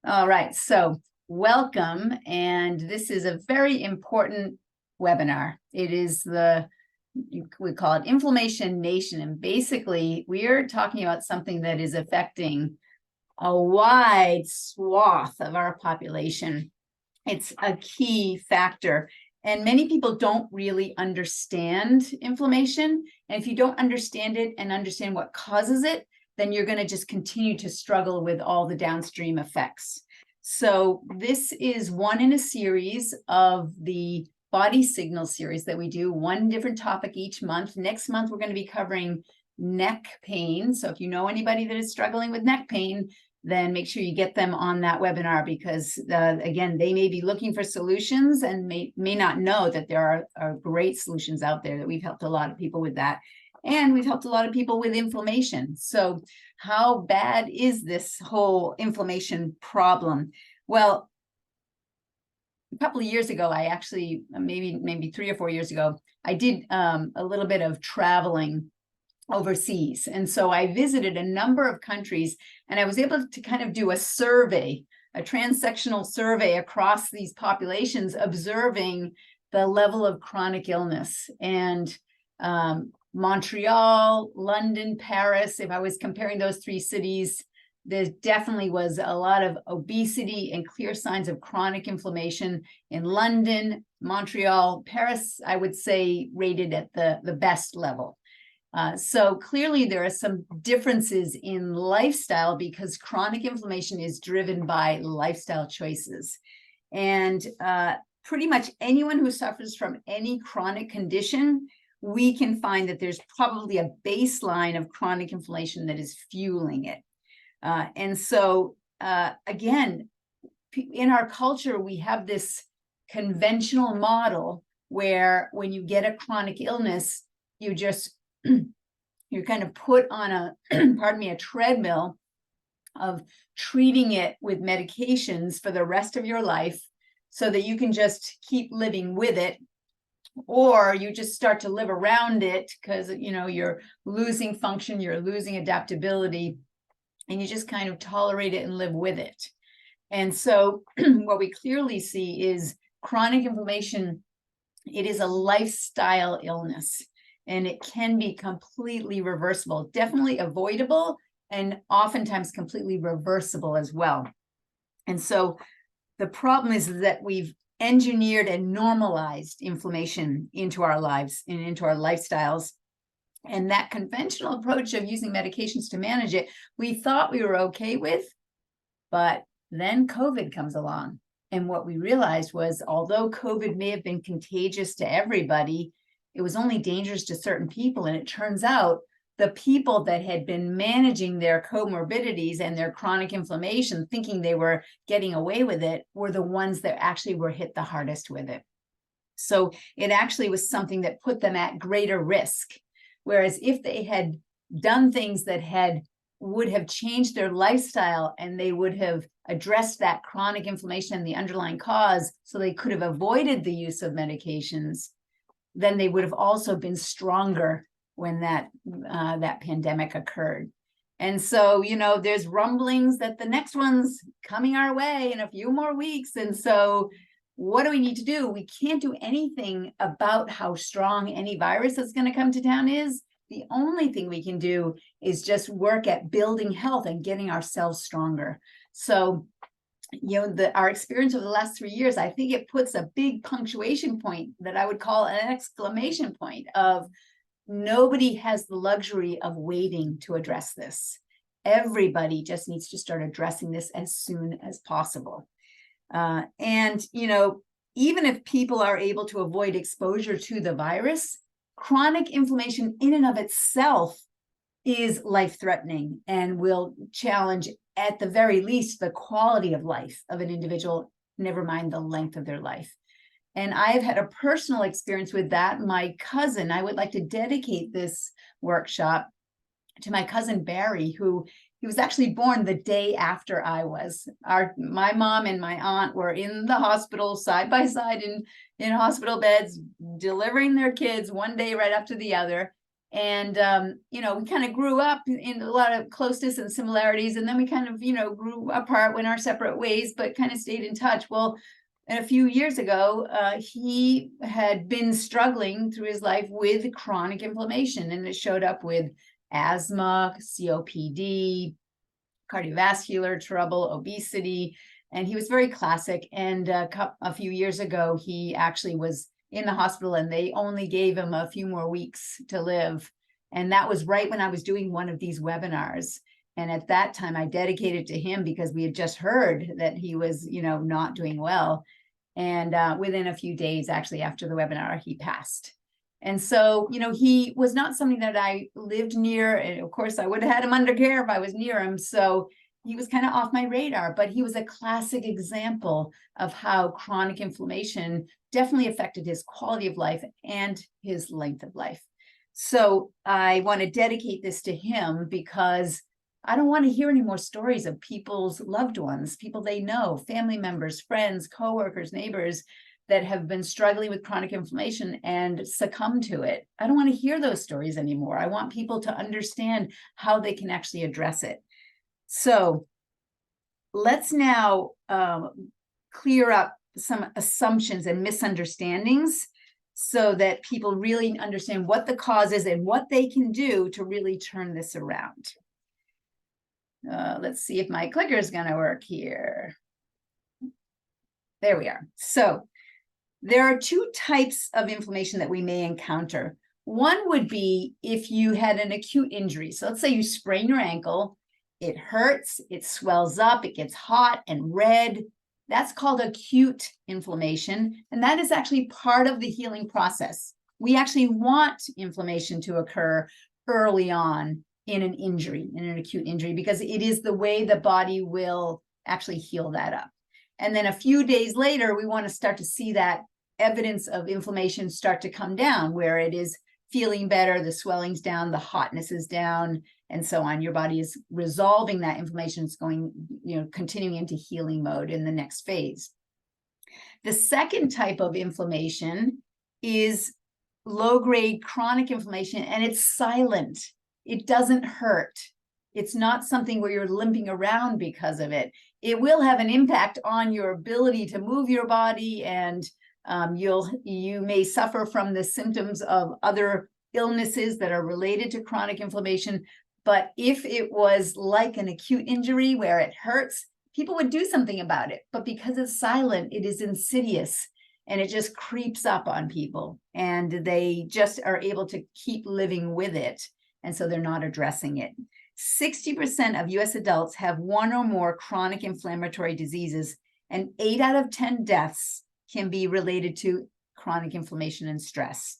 All right, so welcome, and this is a very important webinar. It is we call it Inflammation Nation, and basically we're talking about something that is affecting a wide swath of our population. It's a key factor, and many people don't really understand inflammation. And if you don't understand it and understand what causes it, then you're going to just continue to struggle with all the downstream effects. So this is one in a series of the body signal series that we do, one different topic each month. Next month, we're going to be covering neck pain. So if you know anybody that is struggling with neck pain, then make sure you get them on that webinar, because again, they may be looking for solutions and may not know that there are great solutions out there, that we've helped a lot of people with that. And we've helped a lot of people with inflammation. So how bad is this whole inflammation problem? Well, a couple of years ago, I actually, maybe 3 or 4 years ago, I did a little bit of traveling overseas. And so I visited a number of countries, and I was able to kind of do a survey, a transsectional survey across these populations, observing the level of chronic illness. And Montreal, London, Paris, if I was comparing those 3 cities, there definitely was a lot of obesity and clear signs of chronic inflammation in London. Montreal, Paris, I would say rated at the best level. So clearly there are some differences in lifestyle, because chronic inflammation is driven by lifestyle choices. And pretty much anyone who suffers from any chronic condition, we can find that there's probably a baseline of chronic inflammation that is fueling it. And so, again, in our culture, we have this conventional model where when you get a chronic illness, you just, you're kind of put on a, pardon me, a treadmill of treating it with medications for the rest of your life, so that you can just keep living with it. Or you just start to live around it because, you're losing function, you're losing adaptability, and you just kind of tolerate it and live with it. And so what we clearly see is chronic inflammation. It is a lifestyle illness, and it can be completely reversible, definitely avoidable, and oftentimes completely reversible as well. And so the problem is that we've engineered and normalized inflammation into our lives and into our lifestyles. And that conventional approach of using medications to manage it, we thought we were okay with, but then COVID comes along. And what we realized was, although COVID may have been contagious to everybody, it was only dangerous to certain people. And it turns out the people that had been managing their comorbidities and their chronic inflammation, thinking they were getting away with it, were the ones that actually were hit the hardest with it. So it actually was something that put them at greater risk. Whereas if they had done things that would have changed their lifestyle, and they would have addressed that chronic inflammation and the underlying cause, so they could have avoided the use of medications, then they would have also been stronger when that pandemic occurred. And so, there's rumblings that the next one's coming our way in a few more weeks. And so what do we need to do? We can't do anything about how strong any virus that's going to come to town is. The only thing we can do is just work at building health and getting ourselves stronger. So, our experience over the last 3 years, I think it puts a big punctuation point that I would call an exclamation point of, nobody has the luxury of waiting to address this. Everybody just needs to start addressing this as soon as possible. And, even if people are able to avoid exposure to the virus, chronic inflammation in and of itself is life-threatening and will challenge, at the very least, the quality of life of an individual, never mind the length of their life. And I've had a personal experience with that. My cousin, I would like to dedicate this workshop to my cousin Barry, he was actually born the day after I was. My mom and my aunt were in the hospital side by side in hospital beds, delivering their kids one day right after the other. And, we kind of grew up in a lot of closeness and similarities. And then we kind of, grew apart, went our separate ways, but kind of stayed in touch. Well, a few years ago, he had been struggling through his life with chronic inflammation, and it showed up with asthma, COPD, cardiovascular trouble, obesity, and he was very classic. And a few years ago, he actually was in the hospital, and they only gave him a few more weeks to live. And that was right when I was doing one of these webinars. And at that time, I dedicated to him because we had just heard that he was, not doing well. And within a few days, actually, after the webinar, he passed. And so, he was not something that I lived near. And of course, I would have had him under care if I was near him. So he was kind of off my radar, but he was a classic example of how chronic inflammation definitely affected his quality of life and his length of life. So I want to dedicate this to him because I don't want to hear any more stories of people's loved ones, people they know, family members, friends, coworkers, neighbors that have been struggling with chronic inflammation and succumb to it. I don't want to hear those stories anymore. I want people to understand how they can actually address it. So let's now clear up some assumptions and misunderstandings so that people really understand what the cause is and what they can do to really turn this around. Let's see if my clicker is going to work here. There we are. So there are two types of inflammation that we may encounter. One would be if you had an acute injury. So let's say you sprain your ankle, it hurts, it swells up, it gets hot and red. That's called acute inflammation. And that is actually part of the healing process. We actually want inflammation to occur early on in an injury, in an acute injury, because it is the way the body will actually heal that up. And then a few days later, we want to start to see that evidence of inflammation start to come down, where it is feeling better, the swelling's down, the hotness is down, and so on. Your body is resolving that inflammation. It's going, continuing into healing mode in the next phase. The second type of inflammation is low-grade chronic inflammation, and it's silent. It doesn't hurt. It's not something where you're limping around because of it. It will have an impact on your ability to move your body, and you may suffer from the symptoms of other illnesses that are related to chronic inflammation. But if it was like an acute injury where it hurts, people would do something about it. But because it's silent, it is insidious, and it just creeps up on people, and they just are able to keep living with it. And so they're not addressing it. 60% of US adults have one or more chronic inflammatory diseases, and 8 out of 10 deaths can be related to chronic inflammation and stress.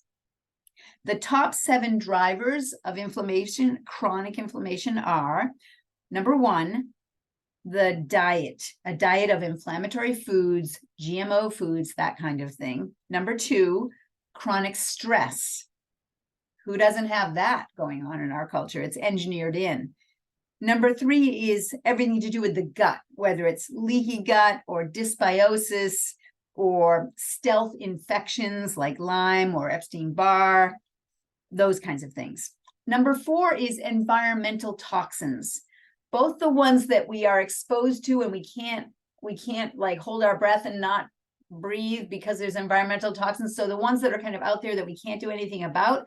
The top 7 drivers of inflammation, chronic inflammation, are: number 1, the diet, a diet of inflammatory foods, GMO foods, that kind of thing. Number 2, chronic stress. Who doesn't have that going on in our culture? It's engineered in. Number 3 is everything to do with the gut, whether it's leaky gut or dysbiosis or stealth infections like Lyme or Epstein-Barr, those kinds of things. Number 4 is environmental toxins, both the ones that we are exposed to and we can't like hold our breath and not breathe because there's environmental toxins. So the ones that are kind of out there that we can't do anything about,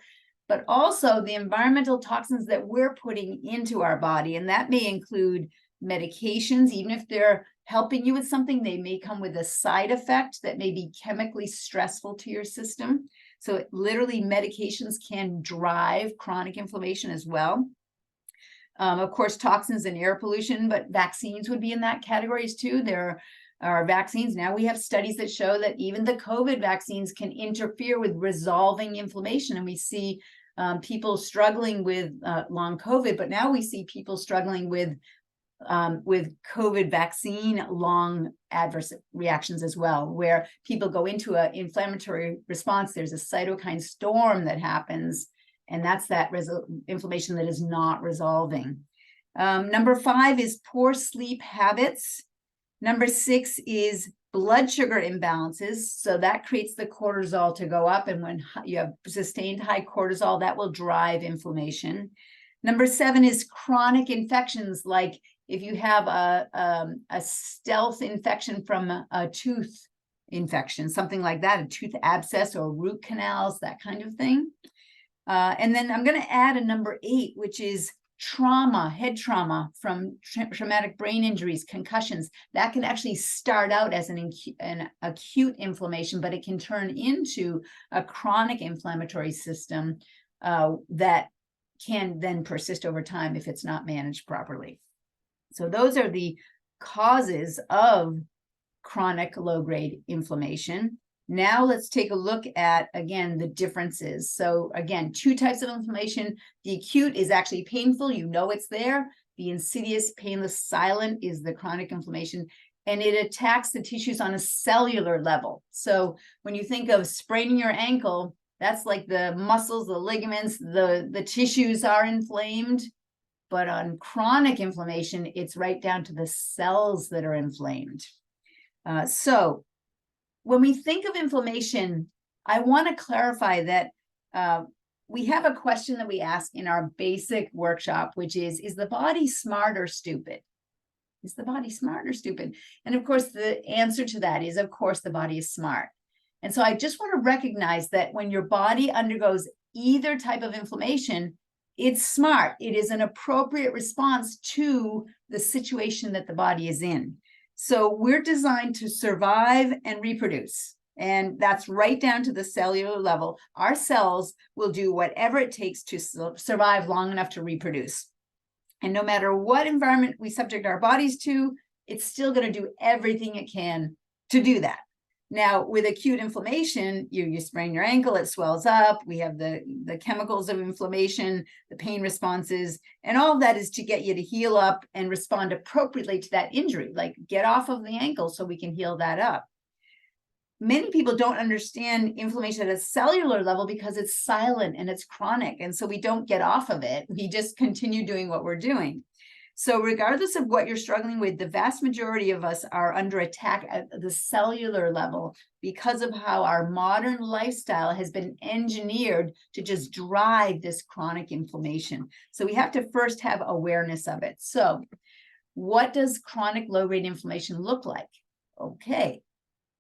but also the environmental toxins that we're putting into our body. And that may include medications. Even if they're helping you with something, they may come with a side effect that may be chemically stressful to your system. So literally medications can drive chronic inflammation as well. Of course, toxins and air pollution, but vaccines would be in that categories too. There are vaccines. Now we have studies that show that even the COVID vaccines can interfere with resolving inflammation. And we see people struggling with long COVID, but now we see people struggling with COVID vaccine long adverse reactions as well, where people go into an inflammatory response. There's a cytokine storm that happens, and that's that inflammation that is not resolving. Number 5 is poor sleep habits. Number 6 is blood sugar imbalances. So that creates the cortisol to go up. And when you have sustained high cortisol, that will drive inflammation. Number 7 is chronic infections. Like if you have a stealth infection from a tooth infection, something like that, a tooth abscess or root canals, that kind of thing. And then I'm going to add a number 8, which is trauma, head trauma from traumatic brain injuries, concussions. That can actually start out as an acute inflammation, but it can turn into a chronic inflammatory system that can then persist over time if it's not managed properly. So those are the causes of chronic low-grade inflammation. Now let's take a look at, again, the differences. So again, 2 types of inflammation. The acute is actually painful. You know it's there. The insidious, painless, silent is the chronic inflammation, and it attacks the tissues on a cellular level. So when you think of spraining your ankle, that's like the muscles, the ligaments, the tissues are inflamed. But on chronic inflammation, it's right down to the cells that are inflamed. So when we think of inflammation, I want to clarify that we have a question that we ask in our basic workshop, which is the body smart or stupid? Is the body smart or stupid? And of course, the answer to that is, of course, the body is smart. And so I just want to recognize that when your body undergoes either type of inflammation, it's smart. It is an appropriate response to the situation that the body is in. So we're designed to survive and reproduce. And that's right down to the cellular level. Our cells will do whatever it takes to survive long enough to reproduce. And no matter what environment we subject our bodies to, it's still going to do everything it can to do that. Now, with acute inflammation, you sprain your ankle, it swells up. We have the chemicals of inflammation, the pain responses, and all of that is to get you to heal up and respond appropriately to that injury, like get off of the ankle so we can heal that up. Many people don't understand inflammation at a cellular level because it's silent and it's chronic. And so we don't get off of it. We just continue doing what we're doing. So regardless of what you're struggling with, the vast majority of us are under attack at the cellular level because of how our modern lifestyle has been engineered to just drive this chronic inflammation. So we have to first have awareness of it. So what does chronic low-grade inflammation look like? Okay,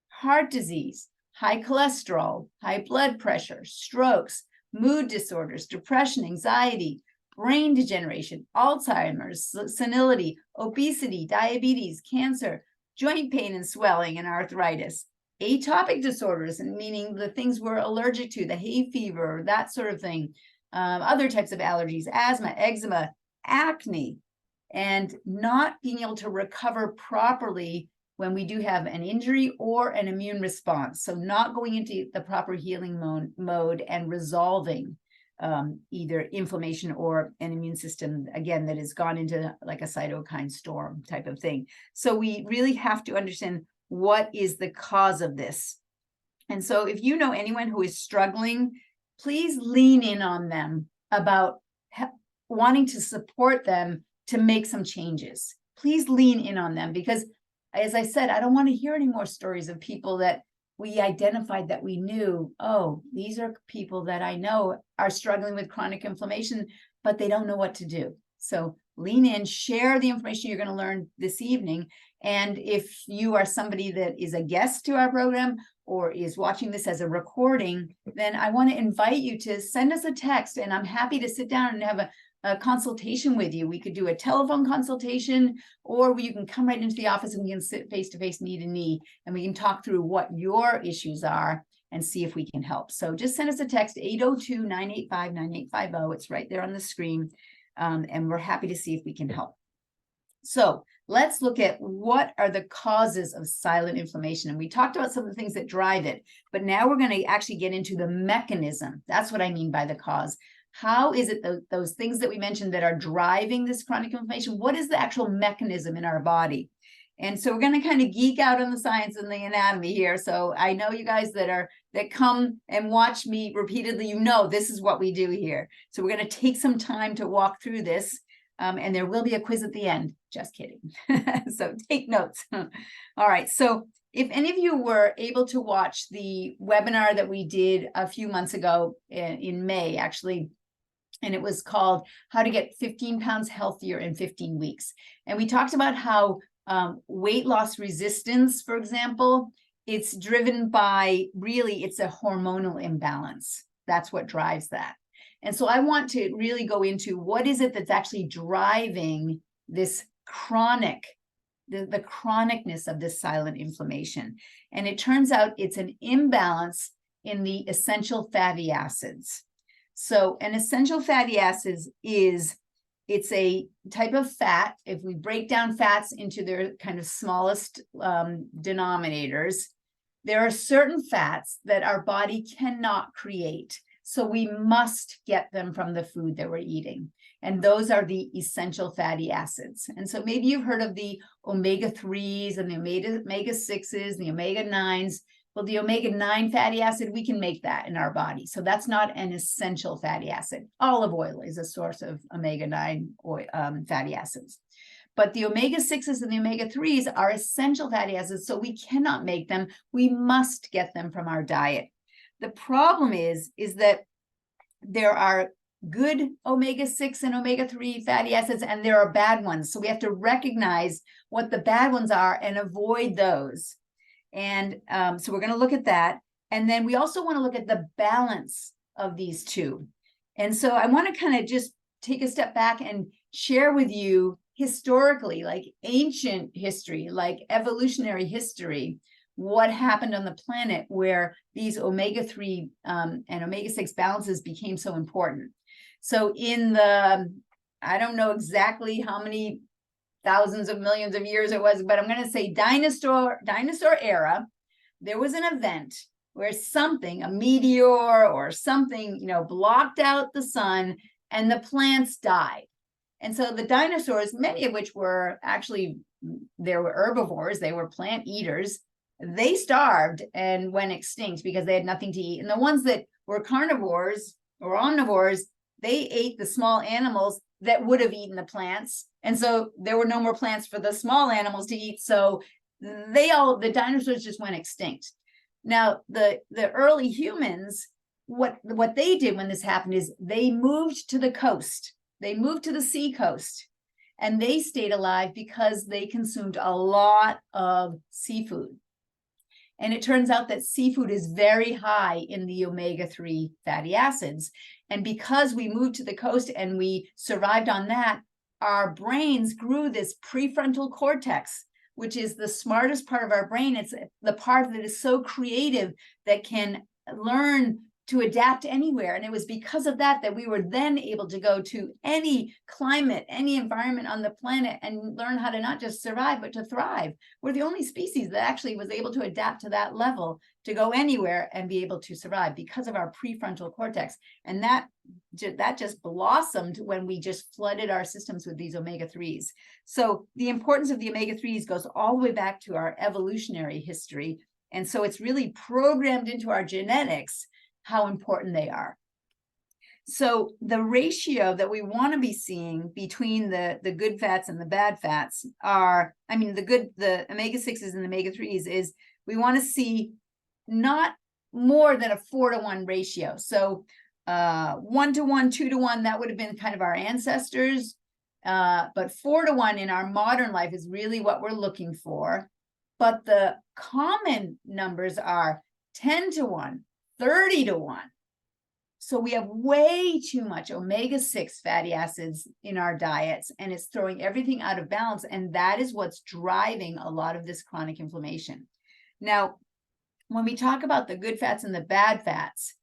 heart disease, high cholesterol, high blood pressure, strokes, mood disorders, depression, anxiety, brain degeneration, Alzheimer's, senility, obesity, diabetes, cancer, joint pain and swelling and arthritis, atopic disorders, and meaning the things we're allergic to, the hay fever, that sort of thing, other types of allergies, asthma, eczema, acne, and not being able to recover properly when we do have an injury or an immune response. So not going into the proper healing mode and resolving either inflammation or an immune system, again, that has gone into like a cytokine storm type of thing. So we really have to understand what is the cause of this. And so if you know anyone who is struggling, please lean in on them about wanting to support them to make some changes. Please lean in on them because, as I said, I don't want to hear any more stories of people that we identified that we knew, oh, these are people that I know are struggling with chronic inflammation, but they don't know what to do. So lean in, share the information you're going to learn this evening. And if you are somebody that is a guest to our program or is watching this as a recording, then I want to invite you to send us a text, and I'm happy to sit down and have a consultation with you. We could do a telephone consultation, or you can come right into the office and we can sit face-to-face, knee to knee, and we can talk through what your issues are and see if we can help. So just send us a text, 802-985-9850. It's right there on the screen, and we're happy to see if we can help. So let's look at what are the causes of silent inflammation. And we talked about some of the things that drive it, but now we're going to actually get into the mechanism. That's what I mean by the cause. How is it those things that we mentioned that are driving this chronic inflammation? What is the actual mechanism in our body? And so we're going to kind of geek out on the science and the anatomy here. So I know you guys that come and watch me repeatedly, you know this is what we do here. So we're going to take some time to walk through this, and there will be a quiz at the end. Just kidding. So take notes. All right. So if any of you were able to watch the webinar that we did a few months ago in May, actually, and it was called How to Get 15 Pounds Healthier in 15 Weeks. And we talked about how weight loss resistance, for example, it's driven by, really, it's a hormonal imbalance. That's what drives that. And so I want to really go into what is it that's actually driving this chronic, the chronicness of this silent inflammation. And it turns out it's an imbalance in the essential fatty acids. So an essential fatty acids it's a type of fat. If we break down fats into their kind of smallest denominators, there are certain fats that our body cannot create. So we must get them from the food that we're eating. And those are the essential fatty acids. And so maybe you've heard of the omega-3s and the omega-6s, the omega-9s. Well, the omega-9 fatty acid, we can make that in our body. So that's not an essential fatty acid. Olive oil is a source of omega-9 fatty acids. But the omega-6s and the omega-3s are essential fatty acids, so we cannot make them. We must get them from our diet. The problem is that there are good omega-6 and omega-3 fatty acids, and there are bad ones. So we have to recognize what the bad ones are and avoid those. And so we're going to look at that. And then we also want to look at the balance of these two. And so I want to kind of just take a step back and share with you historically, like ancient history, like evolutionary history, what happened on the planet where these omega-3 and omega-6 balances became so important. So in the, I don't know exactly how many thousands of millions of years it was, but I'm going to say dinosaur era, there was an event where something, a meteor or something, blocked out the sun and the plants died. And so the dinosaurs, many of which were actually, they were herbivores, they were plant eaters, they starved and went extinct because they had nothing to eat. And the ones that were carnivores or omnivores, they ate the small animals that would have eaten the plants. And so there were no more plants for the small animals to eat. So the dinosaurs just went extinct. Now, the early humans, what they did when this happened is they moved to the coast. They moved to the sea coast, and they stayed alive because they consumed a lot of seafood. And it turns out that seafood is very high in the omega-3 fatty acids. And because we moved to the coast and we survived on that, our brains grew this prefrontal cortex, which is the smartest part of our brain. It's the part that is so creative that can learn to adapt anywhere. And it was because of that that we were then able to go to any climate, any environment on the planet and learn how to not just survive, but to thrive. We're the only species that actually was able to adapt to that level, to go anywhere and be able to survive because of our prefrontal cortex. And that just blossomed when we just flooded our systems with these omega-3s. So the importance of the omega-3s goes all the way back to our evolutionary history. And so it's really programmed into our genetics how important they are. So the ratio that we want to be seeing between the good fats and the bad fats are, the omega-6s and the omega-3s is we want to see not more than a 4-to-1 ratio. So 1-to-1, 2-to-1, that would have been kind of our ancestors. But 4-to-1 in our modern life is really what we're looking for. But the common numbers are 10-to-1, 30-to-1. So we have way too much omega-6 fatty acids in our diets, and it's throwing everything out of balance. And that is what's driving a lot of this chronic inflammation. Now, when we talk about the good fats and the bad fats,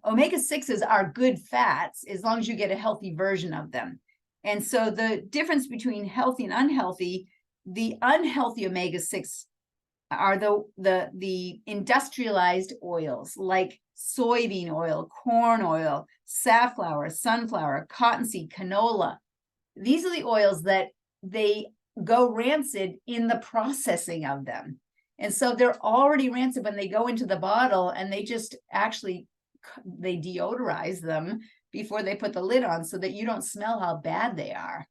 omega-6s are good fats as long as you get a healthy version of them. And so the difference between healthy and unhealthy, the unhealthy omega-6 are the industrialized oils like soybean oil, corn oil, safflower, sunflower, cottonseed, canola. These are the oils that they go rancid in the processing of them. And so they're already rancid when they go into the bottle, and they just actually, they deodorize them before they put the lid on so that you don't smell how bad they are.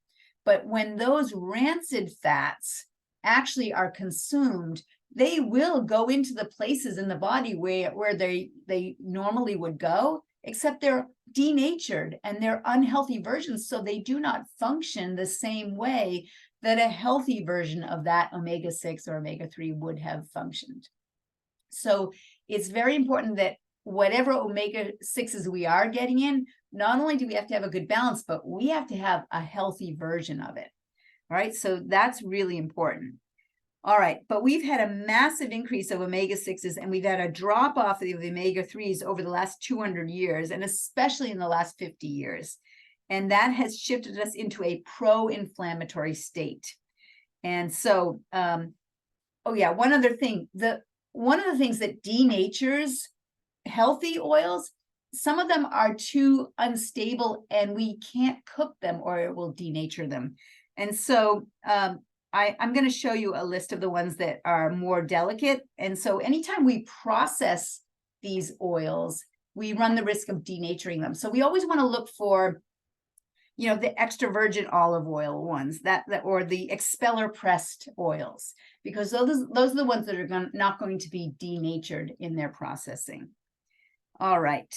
But when those rancid fats actually are consumed, they will go into the places in the body where they normally would go, except they're denatured and they're unhealthy versions. So they do not function the same way that a healthy version of that omega-6 or omega-3 would have functioned. So it's very important that whatever omega-6s we are getting in, not only do we have to have a good balance, but we have to have a healthy version of it. All right, so that's really important. All right, but we've had a massive increase of omega-6s, and we've had a drop off of the omega-3s over the last 200 years, and especially in the last 50 years. And that has shifted us into a pro-inflammatory state. And so, oh yeah, one other thing, one of the things that denatures healthy oils, some of them are too unstable and we can't cook them or it will denature them. And so I'm going to show you a list of the ones that are more delicate. And so anytime we process these oils, we run the risk of denaturing them. So we always want to look for, you know, the extra virgin olive oil ones that or the expeller pressed oils, because those are the ones that are not going to be denatured in their processing. All right.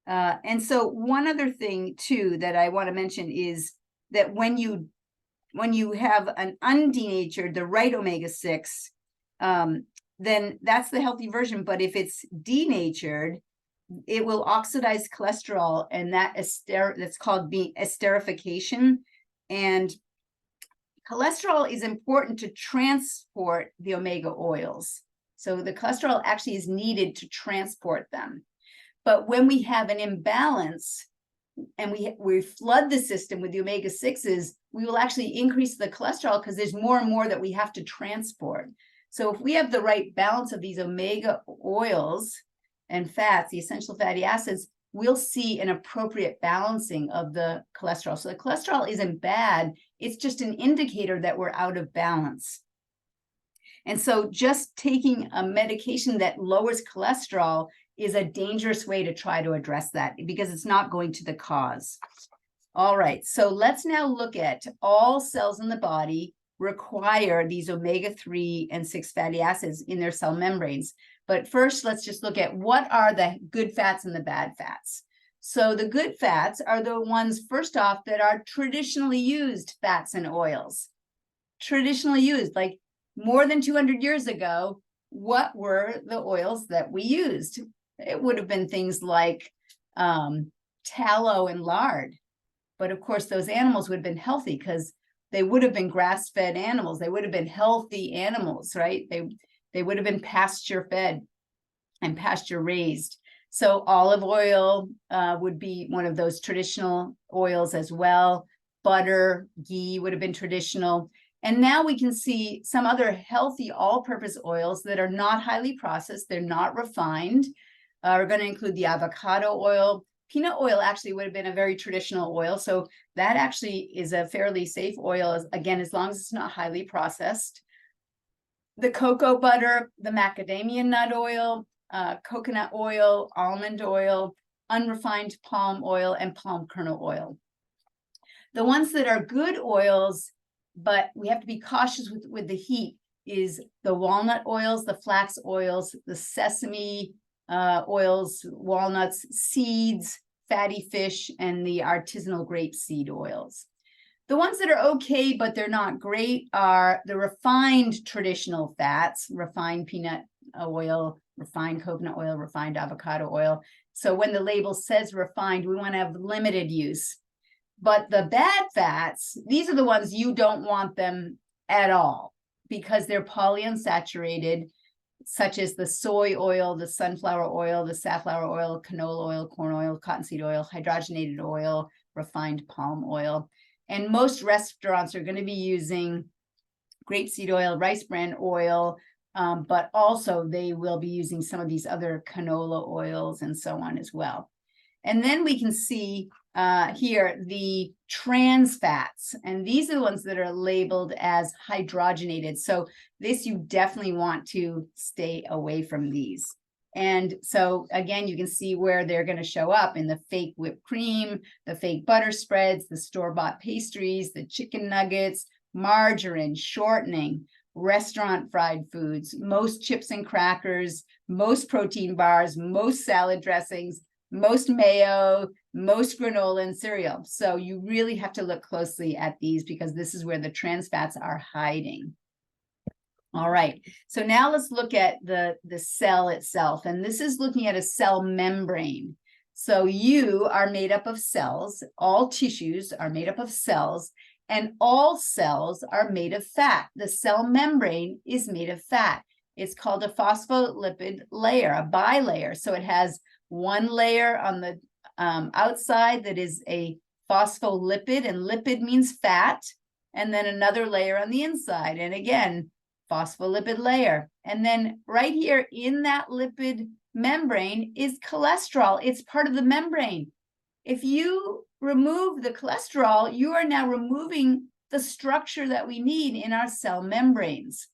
And so one other thing too that I want to mention is that when you have an undenatured, the right omega-6, then that's the healthy version. But if it's denatured, it will oxidize cholesterol, and that's called esterification. And cholesterol is important to transport the omega oils. So the cholesterol actually is needed to transport them. But when we have an imbalance and we flood the system with the omega-6s, we will actually increase the cholesterol because there's more and more that we have to transport. So if we have the right balance of these omega oils and fats, the essential fatty acids, we'll see an appropriate balancing of the cholesterol. So the cholesterol isn't bad. It's just an indicator that we're out of balance. And so just taking a medication that lowers cholesterol is a dangerous way to try to address that because it's not going to the cause. All right, so let's now look at all cells in the body require these omega-3 and 6 fatty acids in their cell membranes. But first, let's just look at what are the good fats and the bad fats. So the good fats are the ones, first off, that are traditionally used fats and oils. Traditionally used, like more than 200 years ago, what were the oils that we used? It would have been things like tallow and lard. But of course, those animals would have been healthy because they would have been grass-fed animals. They would have been healthy animals, right? They would have been pasture-fed and pasture-raised. So olive oil would be one of those traditional oils as well. Butter, ghee would have been traditional. And now we can see some other healthy all-purpose oils that are not highly processed. They're not refined. We're going to include the avocado oil. Peanut oil actually would have been a very traditional oil. So that actually is a fairly safe oil, again, as long as it's not highly processed. The cocoa butter, the macadamia nut oil, coconut oil, almond oil, unrefined palm oil, and palm kernel oil. The ones that are good oils, but we have to be cautious with the heat, is the walnut oils, the flax oils, the sesame oils, walnuts, seeds, fatty fish, and the artisanal grapeseed oils. The ones that are okay, but they're not great, are the refined traditional fats, refined peanut oil, refined coconut oil, refined avocado oil. So when the label says refined, we want to have limited use. But the bad fats, these are the ones you don't want them at all because they're polyunsaturated, such as the soy oil, the sunflower oil, the safflower oil, canola oil, corn oil, cottonseed oil, hydrogenated oil, refined palm oil. And most restaurants are going to be using grapeseed oil, rice bran oil, but also they will be using some of these other canola oils and so on as well. And then we can see here the trans fats, and these are the ones that are labeled as hydrogenated. So this, you definitely want to stay away from these. And so again, you can see where they're going to show up in the fake whipped cream, the fake butter spreads, the store-bought pastries, the chicken nuggets, margarine, shortening, restaurant fried foods, most chips and crackers, most protein bars, most salad dressings, most mayo, most granola and cereal. So you really have to look closely at these because this is where the trans fats are hiding. All right, so now let's look at the cell itself. And this is looking at a cell membrane. So you are made up of cells. All tissues are made up of cells, and all cells are made of fat. The cell membrane is made of fat. It's called a phospholipid layer, a bilayer. So it has one layer on the outside that is a phospholipid, and lipid means fat, and then another layer on the inside. And again, phospholipid layer. And then right here in that lipid membrane is cholesterol. It's part of the membrane. If you remove the cholesterol, you are now removing the structure that we need in our cell membranes.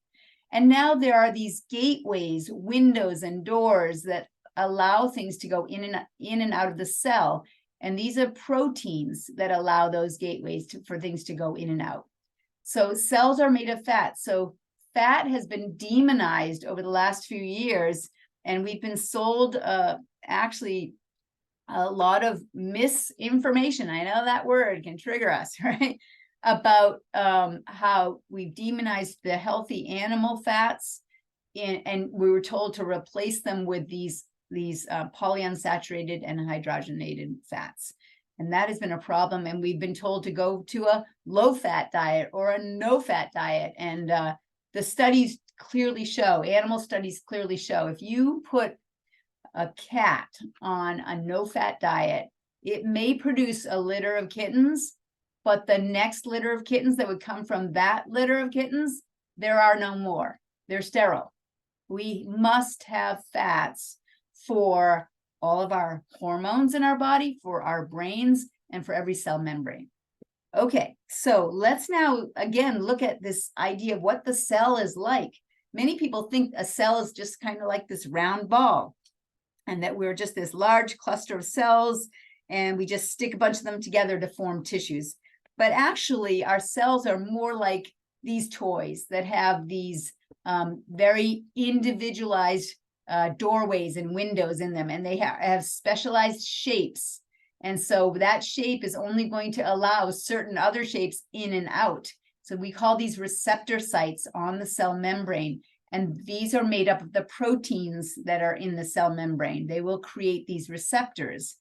And now there are these gateways, windows and doors that allow things to go in and out of the cell. And these are proteins that allow those gateways for things to go in and out. So cells are made of fat. So fat has been demonized over the last few years, and we've been sold actually a lot of misinformation. I know that word can trigger us, right? About how we've demonized the healthy animal fats, and we were told to replace them with these polyunsaturated and hydrogenated fats. And that has been a problem. And we've been told to go to a low-fat diet or a no-fat diet. And the studies clearly show, animal studies clearly show, if you put a cat on a no-fat diet, it may produce a litter of kittens, but the next litter of kittens that would come from that litter of kittens, there are no more. They're sterile. We must have fats for all of our hormones in our body, for our brains, and for every cell membrane. Okay, so let's now again look at this idea of what the cell is like. Many people think a cell is just kind of like this round ball, and that we're just this large cluster of cells, and we just stick a bunch of them together to form tissues. But actually, our cells are more like these toys that have these very individualized doorways and windows in them, and they have specialized shapes. And so that shape is only going to allow certain other shapes in and out. So we call these receptor sites on the cell membrane. And these are made up of the proteins that are in the cell membrane. They will create these receptors.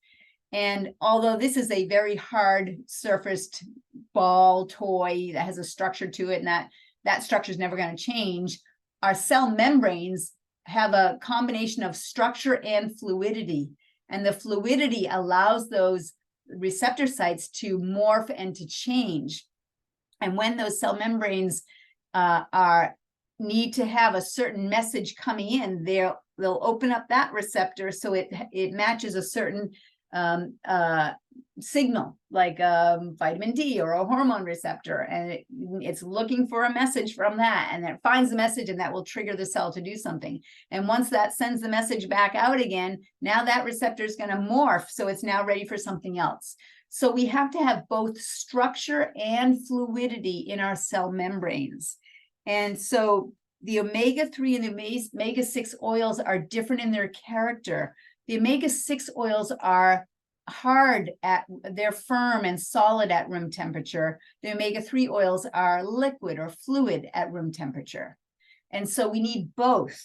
And although this is a very hard surfaced ball toy that has a structure to it, and that structure is never going to change, our cell membranes have a combination of structure and fluidity. And the fluidity allows those receptor sites to morph and to change. And when those cell membranes need to have a certain message coming in, they'll open up that receptor so it matches a certain signal, like vitamin D or a hormone receptor, and it's looking for a message from that, and it finds the message, and that will trigger the cell to do something. And once that sends the message back out again, now that receptor is going to morph, so it's now ready for something else. So we have to have both structure and fluidity in our cell membranes. And so the omega-3 and the omega-6 oils are different in their character. The omega-6 oils are they're firm and solid at room temperature. The omega-3 oils are liquid or fluid at room temperature. And so we need both.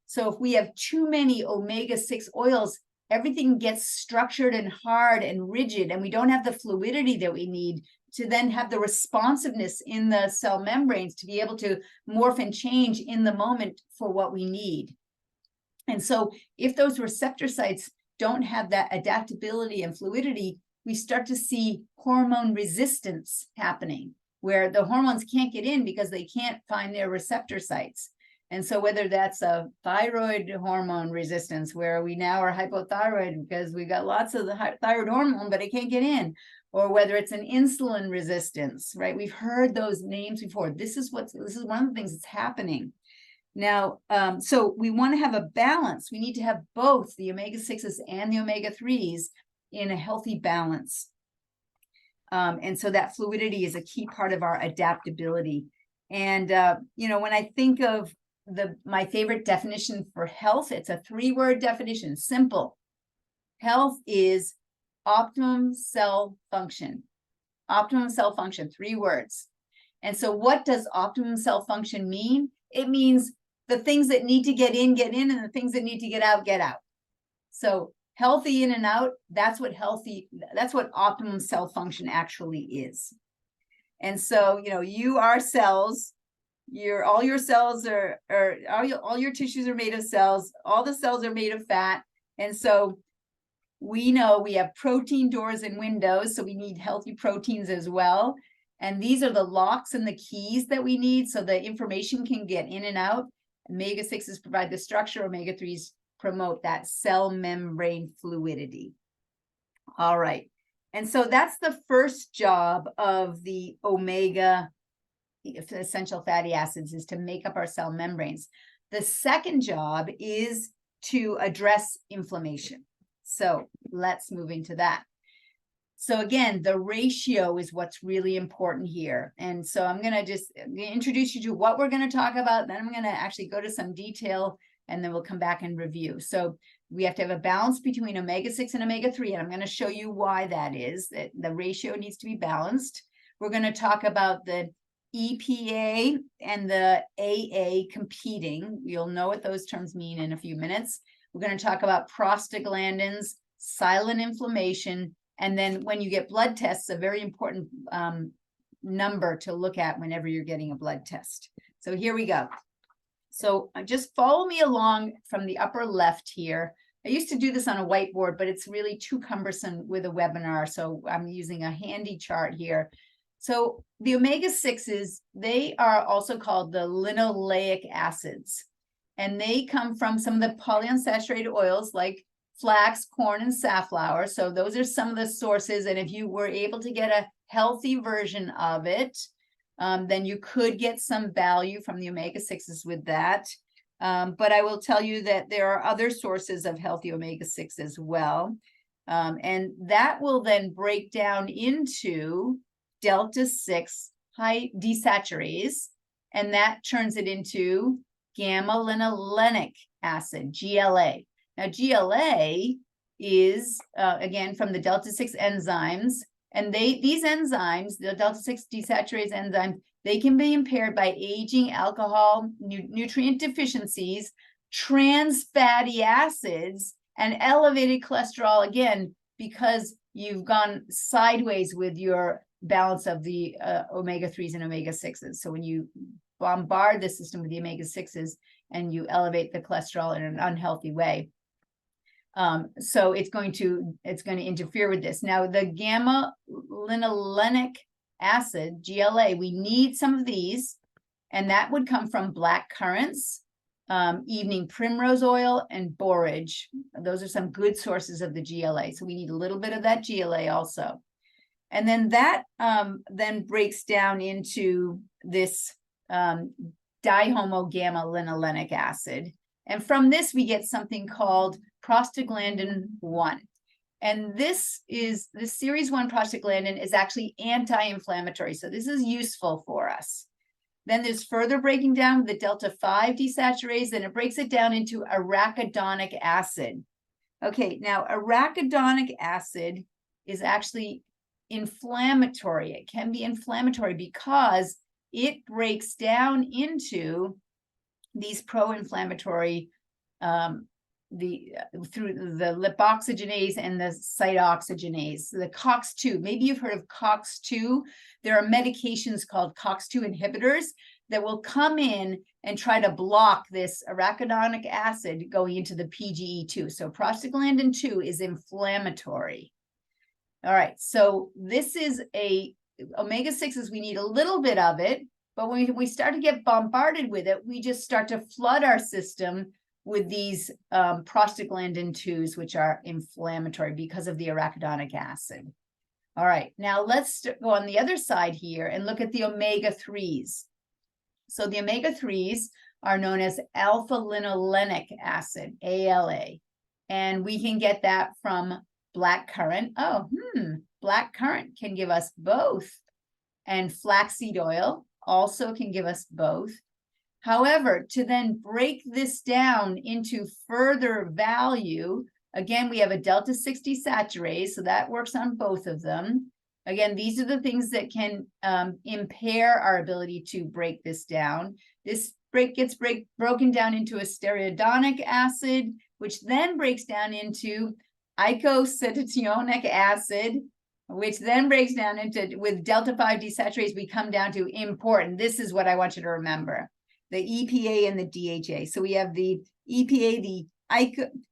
So if we have too many omega-6 oils, everything gets structured and hard and rigid, and we don't have the fluidity that we need to then have the responsiveness in the cell membranes to be able to morph and change in the moment for what we need. And so if those receptor sites don't have that adaptability and fluidity, we start to see hormone resistance happening, where the hormones can't get in because they can't find their receptor sites. And so whether that's a thyroid hormone resistance, where we now are hypothyroid because we got lots of the thyroid hormone, but it can't get in, or whether it's an insulin resistance, right? We've heard those names before. This is one of the things that's happening. Now, so we want to have a balance. We need to have both the omega-6s and the omega-3s in a healthy balance. And so that fluidity is a key part of our adaptability. And, when I think of my favorite definition for health, it's a 3-word definition, simple. Health is optimum cell function. Optimum cell function, 3 words. And so what does optimum cell function mean? It means the things that need to get in, and the things that need to get out. So healthy in and out, that's what optimum cell function actually is. And so, you are cells, all your cells are all your tissues are made of cells, all the cells are made of fat. And so we know we have protein doors and windows, so we need healthy proteins as well. And these are the locks and the keys that we need so the information can get in and out. Omega-6s provide the structure, omega-3s promote that cell membrane fluidity. All right. And so that's the first job of the omega essential fatty acids, is to make up our cell membranes. The second job is to address inflammation. So let's move into that. So again, the ratio is what's really important here. And so I'm going to just introduce you to what we're going to talk about. Then I'm going to actually go to some detail, and then we'll come back and review. So we have to have a balance between omega-6 and omega-3, and I'm going to show you why that is, that the ratio needs to be balanced. We're going to talk about the EPA and the AA competing. You'll know what those terms mean in a few minutes. We're going to talk about prostaglandins, silent inflammation, and then when you get blood tests, a very important number to look at whenever you're getting a blood test. So here we go. So just follow me along from the upper left here. I used to do this on a whiteboard, but it's really too cumbersome with a webinar. So I'm using a handy chart here. So the omega-6s, they are also called the linoleic acids. And they come from some of the polyunsaturated oils like flax, corn, and safflower. So those are some of the sources. And if you were able to get a healthy version of it, then you could get some value from the omega-6s with that. But I will tell you that there are other sources of healthy omega-6 as well. And that will then break down into delta-6 high desaturase, and that turns it into gamma-linolenic acid, GLA. Now, GLA is, again, from the delta-6 enzymes, and these enzymes, the delta-6 desaturase enzymes, they can be impaired by aging, alcohol, nutrient deficiencies, trans fatty acids, and elevated cholesterol, again, because you've gone sideways with your balance of the omega-3s and omega-6s. So when you bombard the system with the omega-6s and you elevate the cholesterol in an unhealthy way, so it's going to interfere with this. Now, the gamma-linolenic acid, GLA, we need some of these, and that would come from black currants, evening primrose oil, and borage. Those are some good sources of the GLA. So we need a little bit of that GLA also. And then that then breaks down into this dihomogamma-linolenic acid. And from this, we get something called prostaglandin 1. And this series 1 prostaglandin is actually anti-inflammatory. So this is useful for us. Then there's further breaking down with the delta-5 desaturase, and it breaks it down into arachidonic acid. Okay, now arachidonic acid is actually inflammatory. It can be inflammatory because it breaks down into these pro-inflammatory through the lipoxygenase and the cytoxygenase, the COX-2. Maybe you've heard of COX-2. There are medications called COX-2 inhibitors that will come in and try to block this arachidonic acid going into the PGE2. So prostaglandin 2 is inflammatory. All right, so this is omega-6s, we need a little bit of it, but when we start to get bombarded with it, we just start to flood our system with these prostaglandin 2s, which are inflammatory because of the arachidonic acid. All right, now let's go on the other side here and look at the omega-3s. So the omega-3s are known as alpha-linolenic acid, ALA, and we can get that from black currant. Black currant can give us both. And flaxseed oil also can give us both. However, to then break this down into further value, again, we have a delta 60 saturase, so that works on both of them. Again, these are the things that can impair our ability to break this down. This gets broken down into a stearidonic acid, which then breaks down into icosapentaenoic acid, which then breaks down into, with delta 5 desaturase, we come down to important. This is what I want you to remember. The EPA and the DHA. So we have the EPA,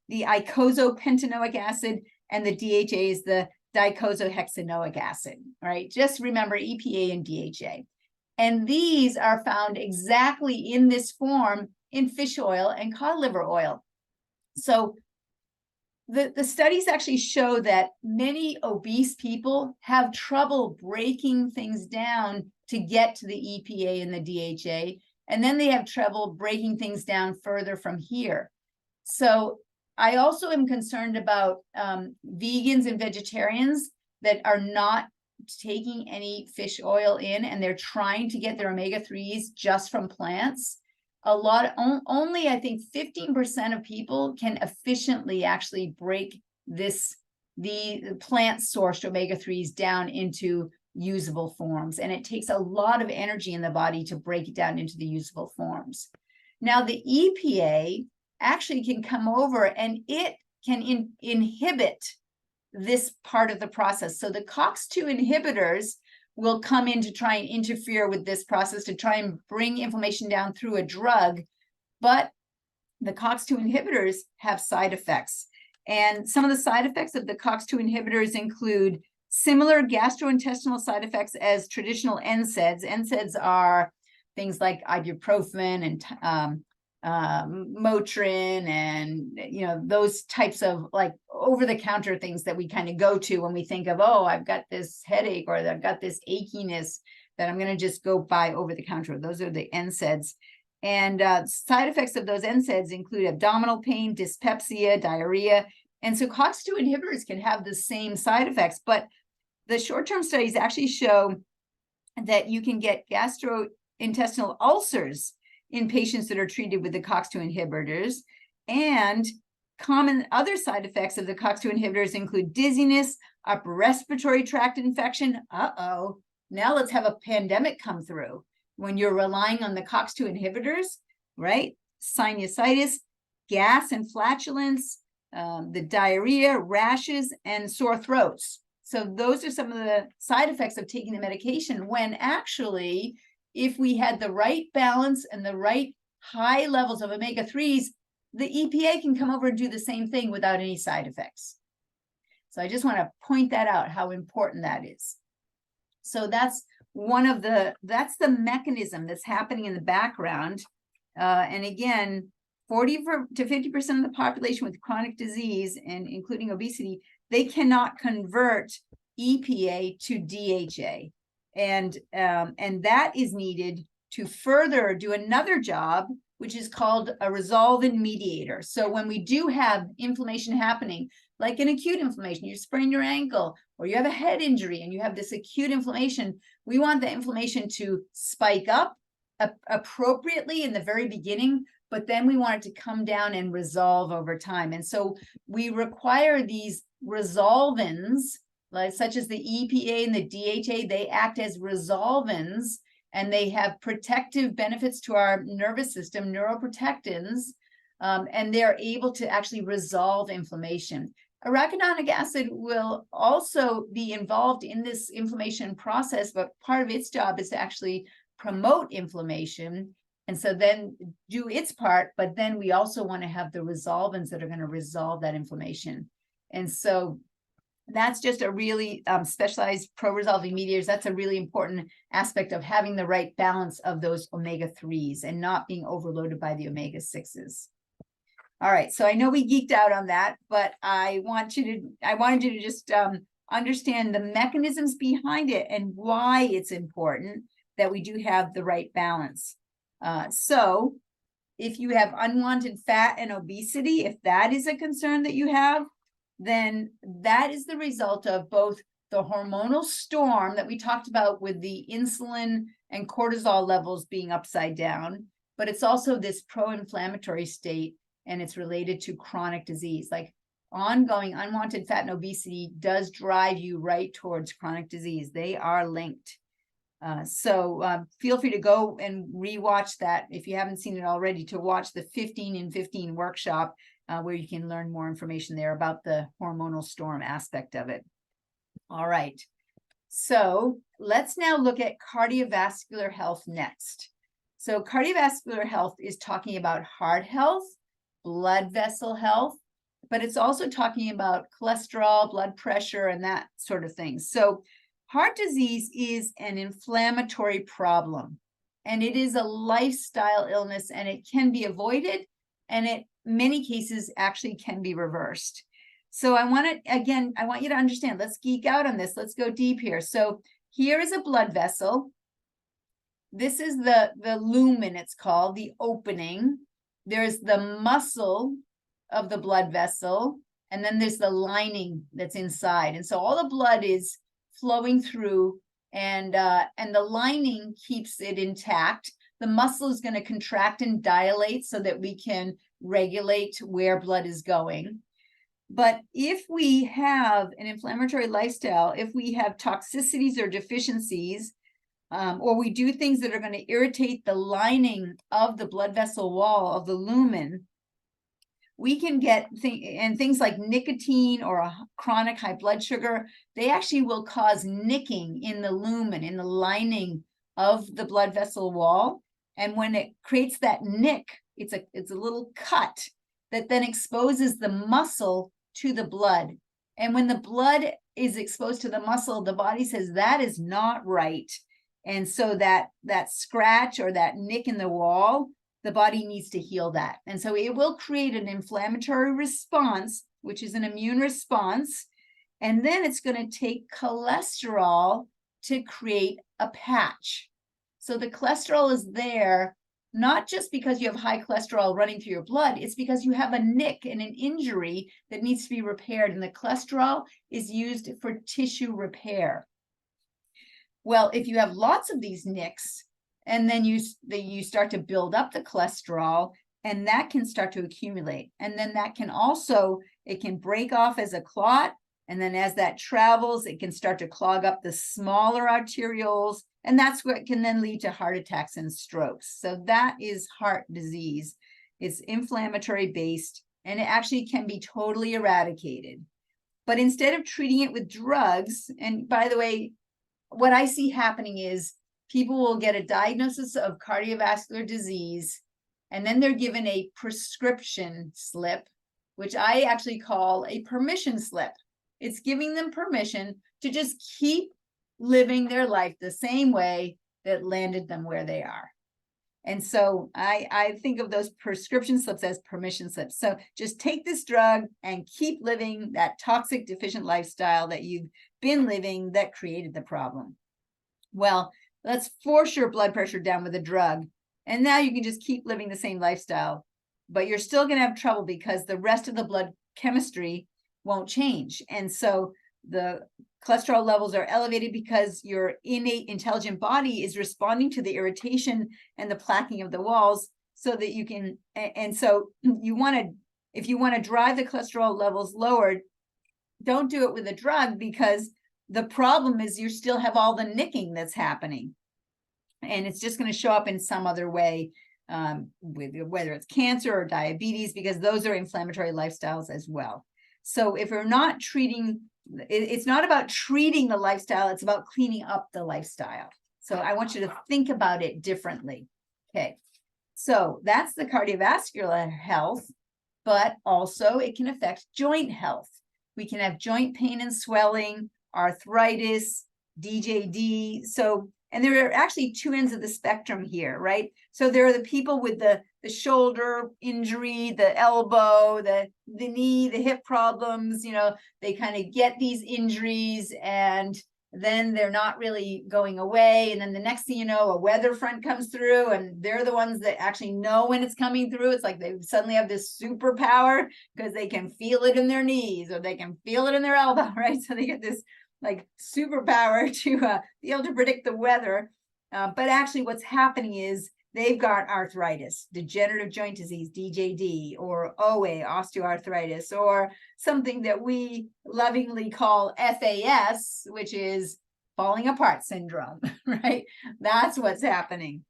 the icosapentaenoic acid, and the DHA is the dicosahexaenoic acid. All right, just remember EPA and DHA. And these are found exactly in this form in fish oil and cod liver oil. So the studies actually show that many obese people have trouble breaking things down to get to the EPA and the DHA. And then they have trouble breaking things down further from here. So I also am concerned about vegans and vegetarians that are not taking any fish oil in, and they're trying to get their omega-3s just from plants. Only I think 15% of people can efficiently actually break the plant-sourced omega-3s down into usable forms. And it takes a lot of energy in the body to break it down into the usable forms. Now, the EPA actually can come over and it can inhibit this part of the process. So the COX-2 inhibitors will come in to try and interfere with this process to try and bring inflammation down through a drug. But the COX-2 inhibitors have side effects. And some of the side effects of the COX-2 inhibitors include similar gastrointestinal side effects as traditional NSAIDs. NSAIDs are things like ibuprofen and Motrin and, those types of like over-the-counter things that we kind of go to when we think of, oh, I've got this headache or I've got this achiness that I'm going to just go buy over-the-counter. Those are the NSAIDs. And side effects of those NSAIDs include abdominal pain, dyspepsia, diarrhea. And so COX-2 inhibitors can have the same side effects, but the short-term studies actually show that you can get gastrointestinal ulcers in patients that are treated with the COX-2 inhibitors. And common other side effects of the COX-2 inhibitors include dizziness, upper respiratory tract infection. Uh-oh, now let's have a pandemic come through. When you're relying on the COX-2 inhibitors, right? Sinusitis, gas and flatulence, the diarrhea, rashes, and sore throats. So those are some of the side effects of taking the medication, when actually, if we had the right balance and the right high levels of omega-3s, the EPA can come over and do the same thing without any side effects. So I just want to point that out, how important that is. So that's that's the mechanism that's happening in the background. And again, 40 to 50% of the population with chronic disease, and including obesity, they cannot convert EPA to DHA. And that is needed to further do another job, which is called a resolvin mediator. So when we do have inflammation happening, like an acute inflammation, you sprain your ankle, or you have a head injury and you have this acute inflammation, we want the inflammation to spike up appropriately in the very beginning, but then we want it to come down and resolve over time. And so we require these resolvins, like such as the EPA and the DHA. They act as resolvins, and they have protective benefits to our nervous system, neuroprotectins, and they're able to actually resolve inflammation. Arachidonic acid will also be involved in this inflammation process, but part of its job is to actually promote inflammation. And so then do its part, but then we also want to have the resolvins that are going to resolve that inflammation. And so that's just a really specialized pro-resolving mediators. That's a really important aspect of having the right balance of those omega-3s and not being overloaded by the omega-6s. All right, so I know we geeked out on that, but I wanted you to just understand the mechanisms behind it and why it's important that we do have the right balance. So if you have unwanted fat and obesity, if that is a concern that you have, then that is the result of both the hormonal storm that we talked about with the insulin and cortisol levels being upside down, but it's also this pro-inflammatory state, and it's related to chronic disease. Like ongoing unwanted fat and obesity does drive you right towards chronic disease. They are linked. So feel free to go and rewatch that if you haven't seen it already, to watch the 15 in 15 workshop where you can learn more information there about the hormonal storm aspect of it. All right, so let's now look at cardiovascular health next. So cardiovascular health is talking about heart health, blood vessel health, but it's also talking about cholesterol, blood pressure, and that sort of thing. So heart disease is an inflammatory problem, and it is a lifestyle illness, and it can be avoided, and in many cases actually can be reversed. So I want you to understand, let's geek out on this. Let's go deep here. So here is a blood vessel. This is the lumen, it's called, the opening. There's the muscle of the blood vessel, and then there's the lining that's inside. And so all the blood is flowing through, and the lining keeps it intact. The muscle is going to contract and dilate so that we can regulate where blood is going. But if we have an inflammatory lifestyle, if we have toxicities or deficiencies, or we do things that are going to irritate the lining of the blood vessel wall of the lumen, we can get things like nicotine or a chronic high blood sugar. They actually will cause nicking in the lumen, in the lining of the blood vessel wall. And when it creates that nick, it's a little cut that then exposes the muscle to the blood. And when the blood is exposed to the muscle, the body says that is not right. And so that scratch or that nick in the wall, the body needs to heal that. And so it will create an inflammatory response, which is an immune response. And then it's going to take cholesterol to create a patch. So the cholesterol is there, not just because you have high cholesterol running through your blood, it's because you have a nick and an injury that needs to be repaired. And the cholesterol is used for tissue repair. Well, if you have lots of these nicks, and then you start to build up the cholesterol, and that can start to accumulate. And then that can also, it can break off as a clot. And then as that travels, it can start to clog up the smaller arterioles. And that's what can then lead to heart attacks and strokes. So that is heart disease. It's inflammatory based, and it actually can be totally eradicated. But instead of treating it with drugs, and by the way, what I see happening is people will get a diagnosis of cardiovascular disease, and then they're given a prescription slip, which I actually call a permission slip. It's giving them permission to just keep living their life the same way that landed them where they are. And so I think of those prescription slips as permission slips. So just take this drug and keep living that toxic, deficient lifestyle that you've been living that created the problem. Well, let's force your blood pressure down with a drug. And now you can just keep living the same lifestyle, but you're still going to have trouble because the rest of the blood chemistry won't change. And so the cholesterol levels are elevated because your innate intelligent body is responding to the irritation and the plaquing of the walls so that you can, and so you want to, if you want to drive the cholesterol levels lowered, don't do it with a drug, because the problem is you still have all the nicking that's happening. And it's just going to show up in some other way, with whether it's cancer or diabetes, because those are inflammatory lifestyles as well. So if we're not treating, it's not about treating the lifestyle, it's about cleaning up the lifestyle. So I want you to think about it differently. Okay, so that's the cardiovascular health, but also it can affect joint health. We can have joint pain and swelling, arthritis, DJD. So, and there are actually two ends of the spectrum here, right? So there are the people with the shoulder injury, the elbow, the knee, the hip problems, you know, they kind of get these injuries and then they're not really going away. And then the next thing you know, a weather front comes through and they're the ones that actually know when it's coming through. It's like they suddenly have this superpower because they can feel it in their knees or they can feel it in their elbow, right? So they get this like superpower to be able to predict the weather. But actually what's happening is they've got arthritis, degenerative joint disease, DJD, or OA, osteoarthritis, or something that we lovingly call FAS, which is falling apart syndrome, right? That's what's happening.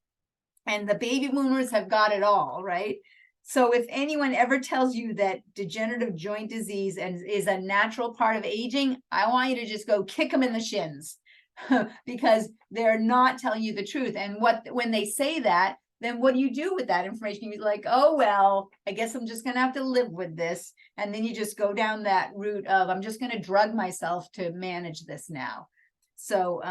And the baby boomers have got it all, right? So if anyone ever tells you that degenerative joint disease is a natural part of aging, I want you to just go kick them in the shins because they're not telling you the truth. And when they say that, then what do you do with that information? You're like, oh, well, I guess I'm just going to have to live with this. And then you just go down that route of, I'm just going to drug myself to manage this now. So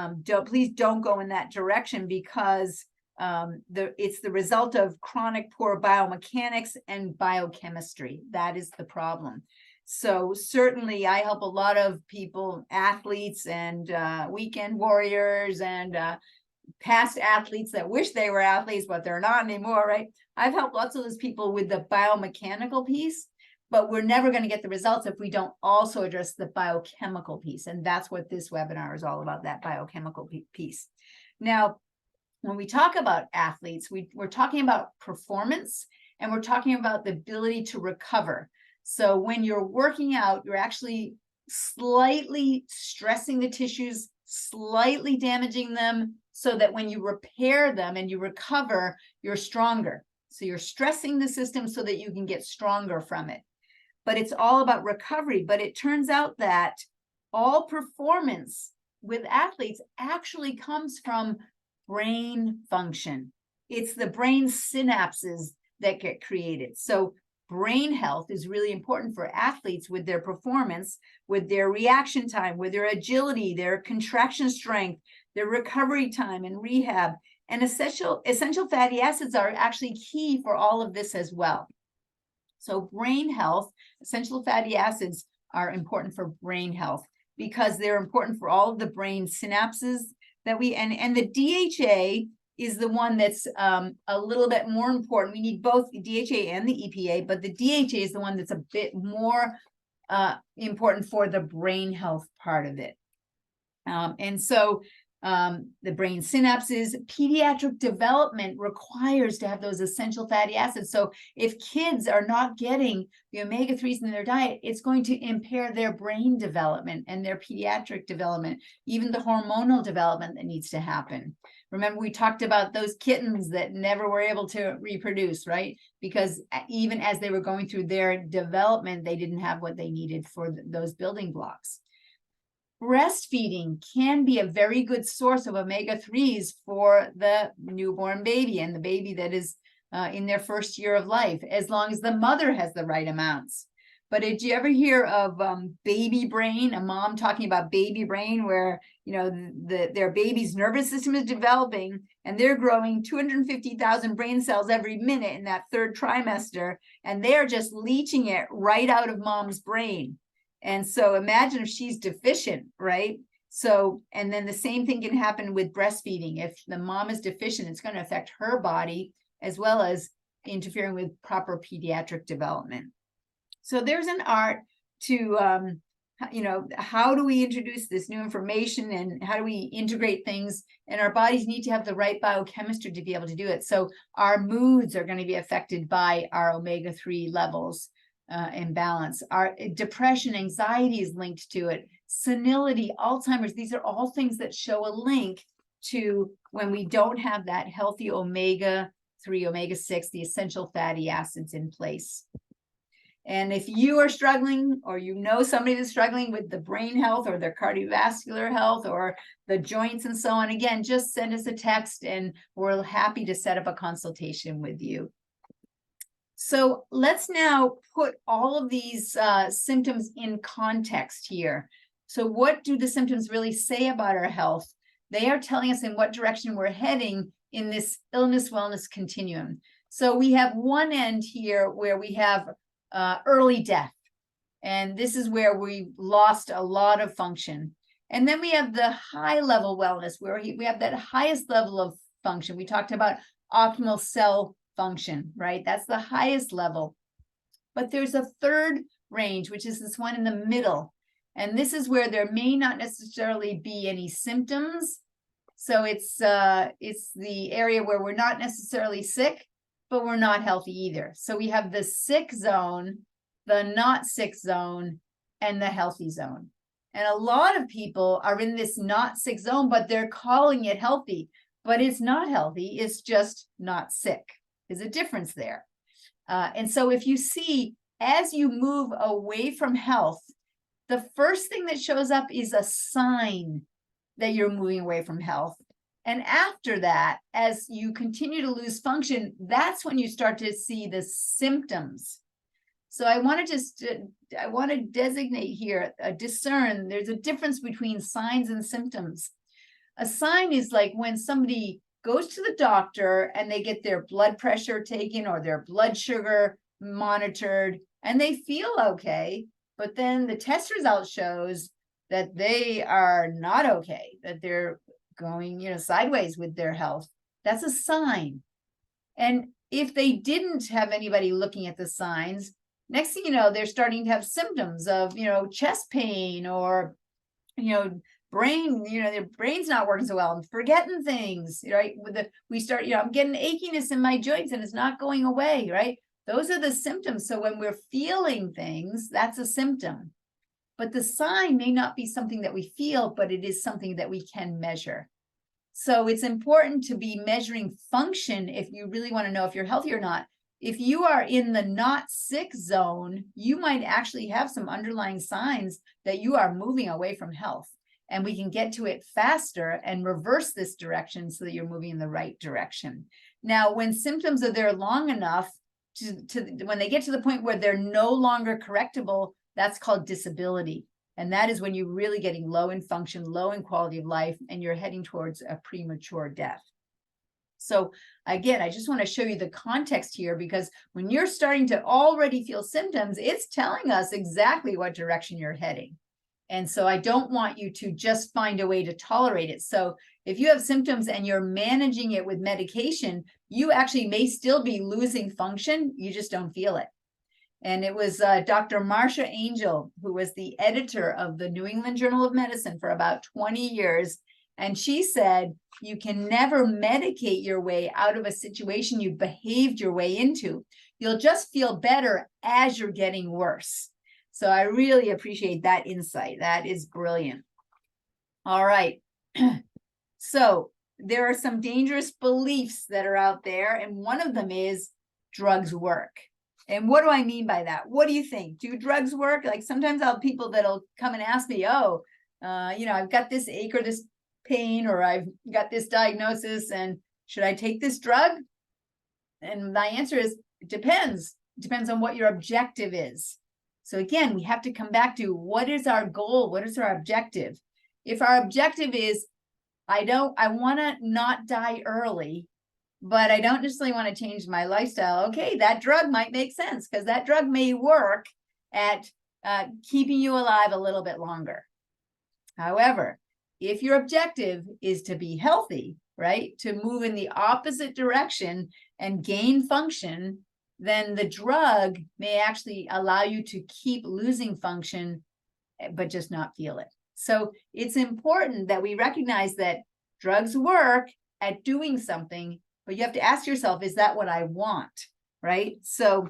please don't go in that direction, because it's the result of chronic poor biomechanics and biochemistry. That is the problem. So certainly I help a lot of people, athletes and weekend warriors and past athletes that wish they were athletes, but they're not anymore, right? I've helped lots of those people with the biomechanical piece, but we're never going to get the results if we don't also address the biochemical piece. And that's what this webinar is all about, that biochemical piece. Now, when we talk about athletes, we're talking about performance, and we're talking about the ability to recover. So when you're working out, you're actually slightly stressing the tissues, slightly damaging them, so that when you repair them and you recover, you're stronger. So you're stressing the system so that you can get stronger from it. But it's all about recovery. But it turns out that all performance with athletes actually comes from brain function. It's the brain synapses that get created. So brain health is really important for athletes with their performance, with their reaction time, with their agility, their contraction strength, their recovery time and rehab. And essential fatty acids are actually key for all of this as well. So brain health, essential fatty acids are important for brain health because they're important for all of the brain synapses that and the DHA is the one that's a little bit more important. We need both the DHA and the EPA, but the DHA is the one that's a bit more important for the brain health part of it. And so the brain synapses, pediatric development requires to have those essential fatty acids. So if kids are not getting the omega-3s in their diet, it's going to impair their brain development and their pediatric development, even the hormonal development that needs to happen. Remember, we talked about those kittens that never were able to reproduce, right? Because even as they were going through their development, they didn't have what they needed for those building blocks. Breastfeeding can be a very good source of omega-3s for the newborn baby and the baby that is in their first year of life, as long as the mother has the right amounts. But did you ever hear of baby brain, a mom talking about baby brain, where their baby's nervous system is developing and they're growing 250,000 brain cells every minute in that third trimester, and they're just leaching it right out of mom's brain. And so imagine if she's deficient, right? So, and then the same thing can happen with breastfeeding. If the mom is deficient, it's going to affect her body as well as interfering with proper pediatric development. So there's an art to, how do we introduce this new information and how do we integrate things? And our bodies need to have the right biochemistry to be able to do it. So our moods are going to be affected by our omega-3 levels. Imbalance. Our depression, anxiety is linked to it. Senility, Alzheimer's, these are all things that show a link to when we don't have that healthy omega-3, omega-6, the essential fatty acids in place. And if you are struggling, or somebody that's struggling with the brain health or their cardiovascular health or the joints and so on, again, just send us a text and we're happy to set up a consultation with you. So let's now put all of these symptoms in context here. So what do the symptoms really say about our health? They are telling us in what direction we're heading in this illness-wellness continuum. So we have one end here where we have early death. And this is where we lost a lot of function. And then we have the high-level wellness, where we have that highest level of function. We talked about optimal cell function, right? That's the highest level. But there's a third range, which is this one in the middle. And this is where there may not necessarily be any symptoms. So it's the area where we're not necessarily sick, but we're not healthy either. So we have the sick zone, the not sick zone, and the healthy zone. And a lot of people are in this not sick zone, but they're calling it healthy, but it's not healthy. It's just not sick. There's a difference there. And so if you see, as you move away from health, the first thing that shows up is a sign that you're moving away from health. And after that, as you continue to lose function, that's when you start to see the symptoms. So I want to designate here, discern, there's a difference between signs and symptoms. A sign is like when somebody goes to the doctor and they get their blood pressure taken or their blood sugar monitored and they feel okay, but then the test result shows that they are not okay, that they're going, sideways with their health. That's a sign. And if they didn't have anybody looking at the signs, next thing you know, they're starting to have symptoms of, chest pain or, brain, their brain's not working so well and forgetting things, right? I'm getting achiness in my joints and it's not going away, right? Those are the symptoms. So when we're feeling things, that's a symptom. But the sign may not be something that we feel, but it is something that we can measure. So it's important to be measuring function if you really want to know if you're healthy or not. If you are in the not sick zone, you might actually have some underlying signs that you are moving away from health. And we can get to it faster and reverse this direction so that you're moving in the right direction. Now, when symptoms are there long enough, when they get to the point where they're no longer correctable, that's called disability. And that is when you're really getting low in function, low in quality of life, and you're heading towards a premature death. So again, I just want to show you the context here, because when you're starting to already feel symptoms, it's telling us exactly what direction you're heading. And so I don't want you to just find a way to tolerate it. So if you have symptoms and you're managing it with medication, you actually may still be losing function. You just don't feel it. And it was Dr. Marcia Angel, who was the editor of the New England Journal of Medicine for about 20 years. And she said, you can never medicate your way out of a situation you behaved your way into. You'll just feel better as you're getting worse. So I really appreciate that insight. That is brilliant. All right. So there are some dangerous beliefs that are out there. And one of them is drugs work. And what do I mean by that? What do you think? Do drugs work? Like sometimes I'll have people that'll come and ask me, I've got this ache or this pain, or I've got this diagnosis, and should I take this drug? And my answer is, it depends. It depends on what your objective is. So again, we have to come back to what is our goal? What is our objective? If our objective is, I want to not die early, but I don't necessarily want to change my lifestyle. Okay, that drug might make sense because that drug may work at keeping you alive a little bit longer. However, if your objective is to be healthy, right, to move in the opposite direction and gain function, then the drug may actually allow you to keep losing function, but just not feel it. So it's important that we recognize that drugs work at doing something, but you have to ask yourself, is that what I want, right? So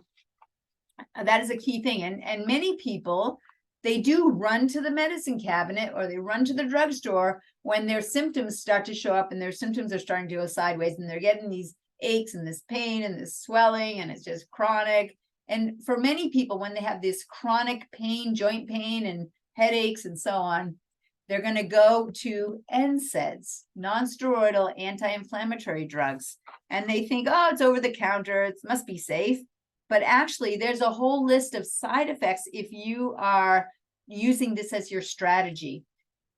that is a key thing. And many people, they do run to the medicine cabinet or they run to the drugstore when their symptoms start to show up and their symptoms are starting to go sideways and they're getting these aches and this pain and this swelling and it's just chronic. And for many people, when they have this chronic pain, joint pain and headaches and so on, they're going to go to NSAIDs, non-steroidal anti-inflammatory drugs. And they think, oh, it's over the counter, it must be safe. But actually, there's a whole list of side effects if you are using this as your strategy.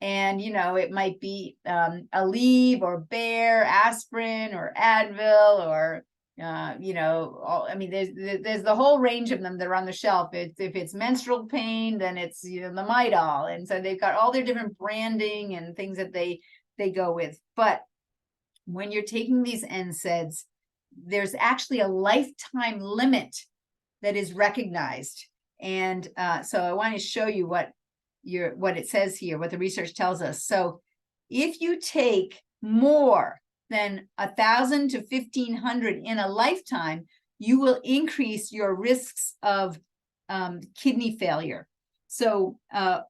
And, it might be Aleve or Bayer, aspirin or Advil or, there's the whole range of them that are on the shelf. If it's menstrual pain, then it's, the Midol. And so they've got all their different branding and things that they go with. But when you're taking these NSAIDs, there's actually a lifetime limit that is recognized. And so I want to show you what what it says here, what the research tells us. So if you take more than 1,000 to 1,500 in a lifetime, you will increase your risks of kidney failure. So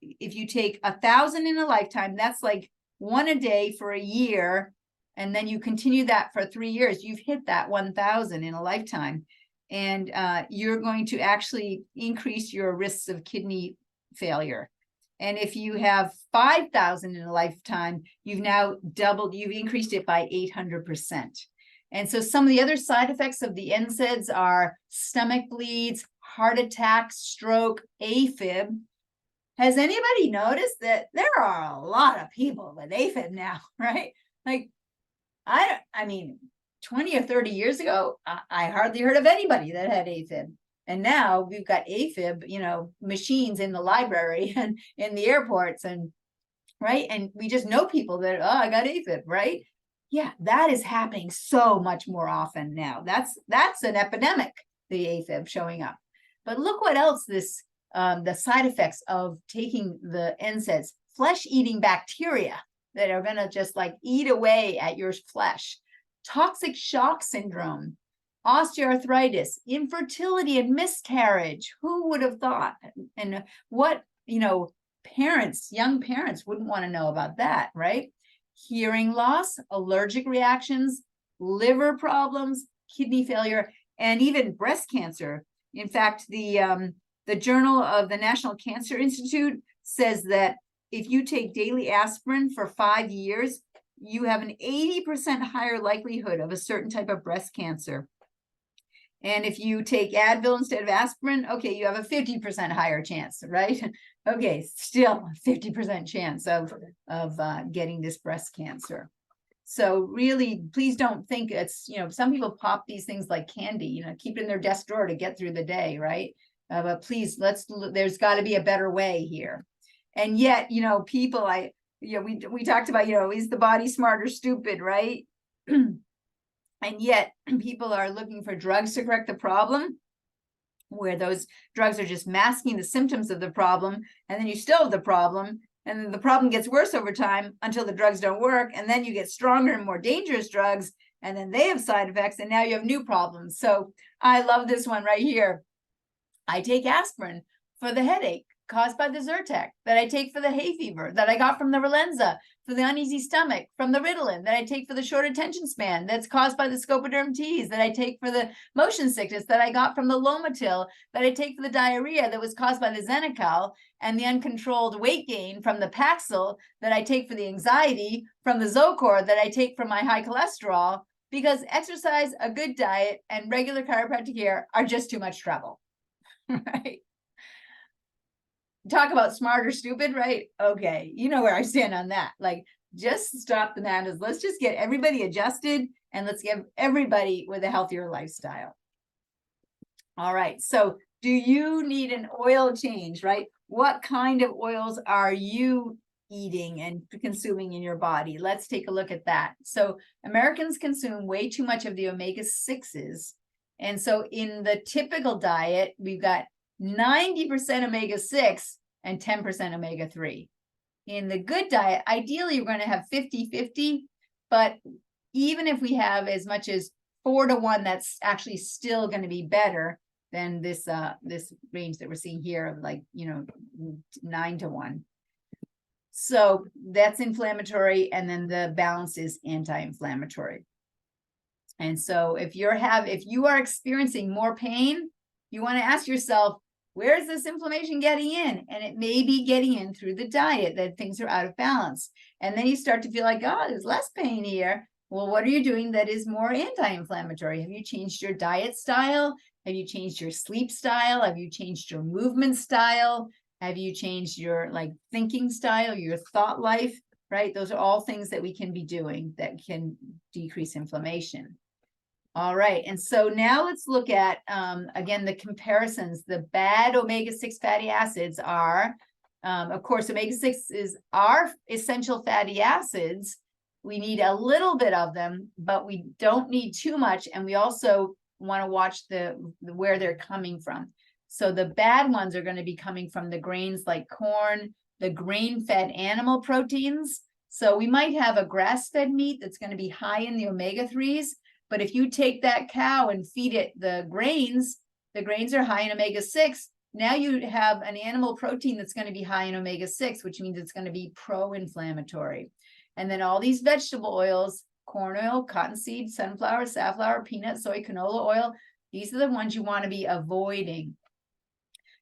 if you take 1,000 in a lifetime, that's like 1 a day for a year, and then you continue that for 3 years, you've hit that 1,000 in a lifetime. And you're going to actually increase your risks of kidney failure. And if you have 5,000 in a lifetime, you've now you've increased it by 800%. And so some of the other side effects of the NSAIDs are stomach bleeds, heart attack, stroke, AFib. Has anybody noticed that there are a lot of people with AFib now, right? Like, I mean, 20 or 30 years ago, I hardly heard of anybody that had AFib. And now we've got AFib, machines in the library and in the airports, and right. And we just know people that, oh, I got AFib, right? Yeah, that is happening so much more often now. That's an epidemic, the AFib showing up. But look what else the side effects of taking the NSAIDs, flesh-eating bacteria that are going to just like eat away at your flesh, toxic shock syndrome, osteoarthritis, infertility and miscarriage. Who would have thought? And what, young parents wouldn't want to know about that, right? Hearing loss, allergic reactions, liver problems, kidney failure, and even breast cancer. In fact, the Journal of the National Cancer Institute says that if you take daily aspirin for 5 years, you have an 80% higher likelihood of a certain type of breast cancer. And if you take Advil instead of aspirin, okay, you have a 50% higher chance, right? Okay, still 50% chance of getting this breast cancer. So really, please don't think it's, some people pop these things like candy, keep it in their desk drawer to get through the day, right? But please, there's got to be a better way here. And yet, people, we talked about, is the body smart or stupid, right? And yet people are looking for drugs to correct the problem, where those drugs are just masking the symptoms of the problem. And then you still have the problem. And then the problem gets worse over time until the drugs don't work. And then you get stronger and more dangerous drugs. And then they have side effects. And now you have new problems. So I love this one right here. I take aspirin for the headache caused by the Zyrtec, that I take for the hay fever, that I got from the Relenza, for the uneasy stomach, from the Ritalin, that I take for the short attention span, that's caused by the Scopoderm teas, that I take for the motion sickness, that I got from the Lomotil, that I take for the diarrhea that was caused by the Xenical, and the uncontrolled weight gain from the Paxil, that I take for the anxiety, from the Zocor, that I take for my high cholesterol, because exercise, a good diet, and regular chiropractic care are just too much trouble, right? Talk about smart or stupid, right? Okay, you know where I stand on that. Like, just stop the madness. Let's just get everybody adjusted, and let's get everybody with a healthier lifestyle. All right, so do you need an oil change, right? What kind of oils are you eating and consuming in your body? Let's take a look at that. So Americans consume way too much of the omega-6s. And so in the typical diet, we've got 90% omega-6 and 10% omega-3. In the good diet, ideally, we're going to have 50-50, but even if we have as much as 4-to-1, that's actually still going to be better than this range that we're seeing here of 9-to-1. So that's inflammatory, and then the balance is anti-inflammatory. And so if you are experiencing more pain, you want to ask yourself, where is this inflammation getting in? And it may be getting in through the diet, that things are out of balance. And then you start to feel like, oh, there's less pain here. Well, what are you doing that is more anti-inflammatory? Have you changed your diet style? Have you changed your sleep style? Have you changed your movement style? Have you changed your thinking style, your thought life, right? Those are all things that we can be doing that can decrease inflammation. All right, and so now let's look at, again, the comparisons. The bad omega-6 fatty acids are, of course, omega-6 are essential fatty acids. We need a little bit of them, but we don't need too much, and we also want to watch where they're coming from. So the bad ones are going to be coming from the grains like corn, the grain-fed animal proteins. So we might have a grass-fed meat that's going to be high in the omega-3s, but if you take that cow and feed it the grains are high in omega-6. Now you have an animal protein that's going to be high in omega-6, which means it's going to be pro-inflammatory. And then all these vegetable oils, corn oil, cottonseed, sunflower, safflower, peanut, soy, canola oil, these are the ones you want to be avoiding.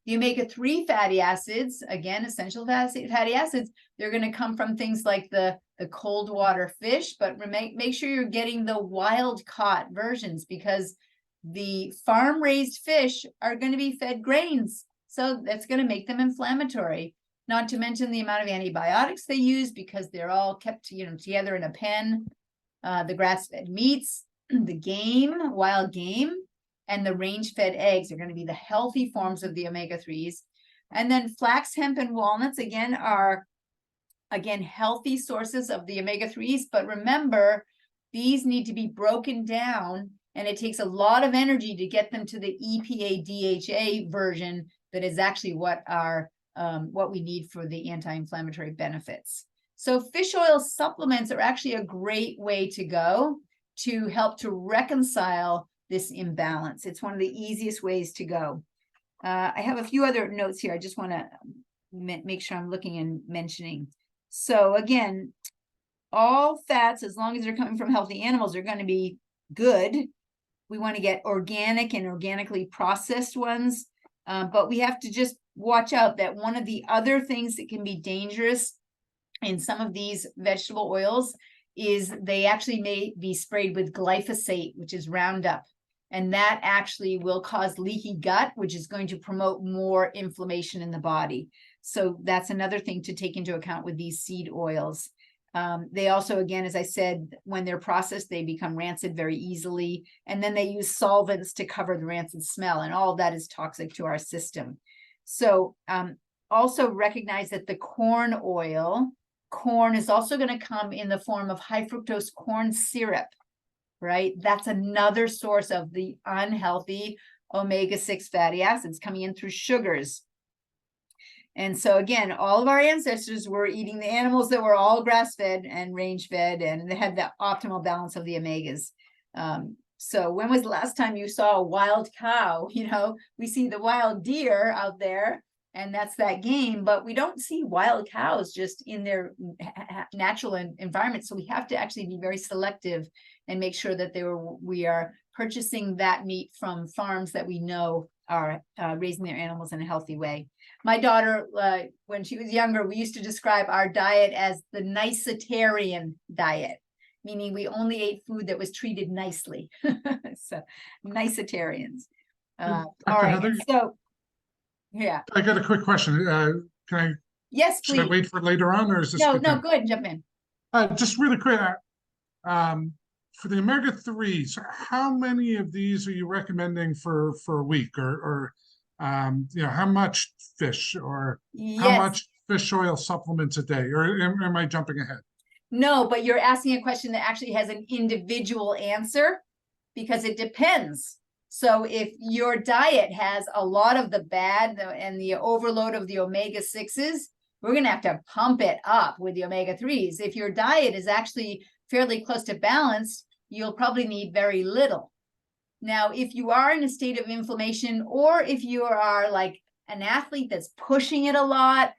The omega-3 fatty acids, again, essential fatty acids, they're going to come from things like the cold water fish, but make sure you're getting the wild caught versions, because the farm raised fish are going to be fed grains. So that's going to make them inflammatory. Not to mention the amount of antibiotics they use, because they're all kept, together in a pen. The grass-fed meats, the game, wild game, and the range-fed eggs are going to be the healthy forms of the omega-3s. And then flax, hemp, and walnuts, again, are healthy sources of the omega-3s. But remember, these need to be broken down, and it takes a lot of energy to get them to the EPA DHA version that is actually what we need for the anti-inflammatory benefits. So fish oil supplements are actually a great way to go to help to reconcile this imbalance. It's one of the easiest ways to go. I have a few other notes here. I just want to make sure I'm looking and mentioning. So again, all fats, as long as they're coming from healthy animals, are going to be good. We want to get organic and organically processed ones. But we have to just watch out that one of the other things that can be dangerous in some of these vegetable oils is they actually may be sprayed with glyphosate, which is Roundup. And that actually will cause leaky gut, which is going to promote more inflammation in the body. So that's another thing to take into account with these seed oils. They also, again, as I said, when they're processed, they become rancid very easily. And then they use solvents to cover the rancid smell, and all of that is toxic to our system. So also recognize that the corn is also going to come in the form of high fructose corn syrup, right? That's another source of the unhealthy omega-6 fatty acids coming in through sugars. And so again, all of our ancestors were eating the animals that were all grass-fed and range-fed, and they had the optimal balance of the omegas. So when was the last time you saw a wild cow? We see the wild deer out there, and that's that game, but we don't see wild cows just in their natural environment. So we have to actually be very selective and make sure that we are purchasing that meat from farms that we know are raising their animals in a healthy way. My daughter, when she was younger, we used to describe our diet as the nicetarian diet, meaning we only ate food that was treated nicely. So nicetarians. All right. Heather, so, yeah. I got a quick question. Can I? Yes, please. Should I wait for later on, or is this? No, go ahead and jump in. Just really quick. For the omega-3s, how many of these are you recommending for a week, or how much fish, or how much fish oil supplements a day, or am I jumping ahead? No, but you're asking a question that actually has an individual answer, because it depends. So if your diet has a lot of the bad and the overload of the omega-6s, we're going to have to pump it up with the omega-3s. If your diet is actually fairly close to balanced, you'll probably need very little. Now, if you are in a state of inflammation, or if you are like an athlete that's pushing it a lot,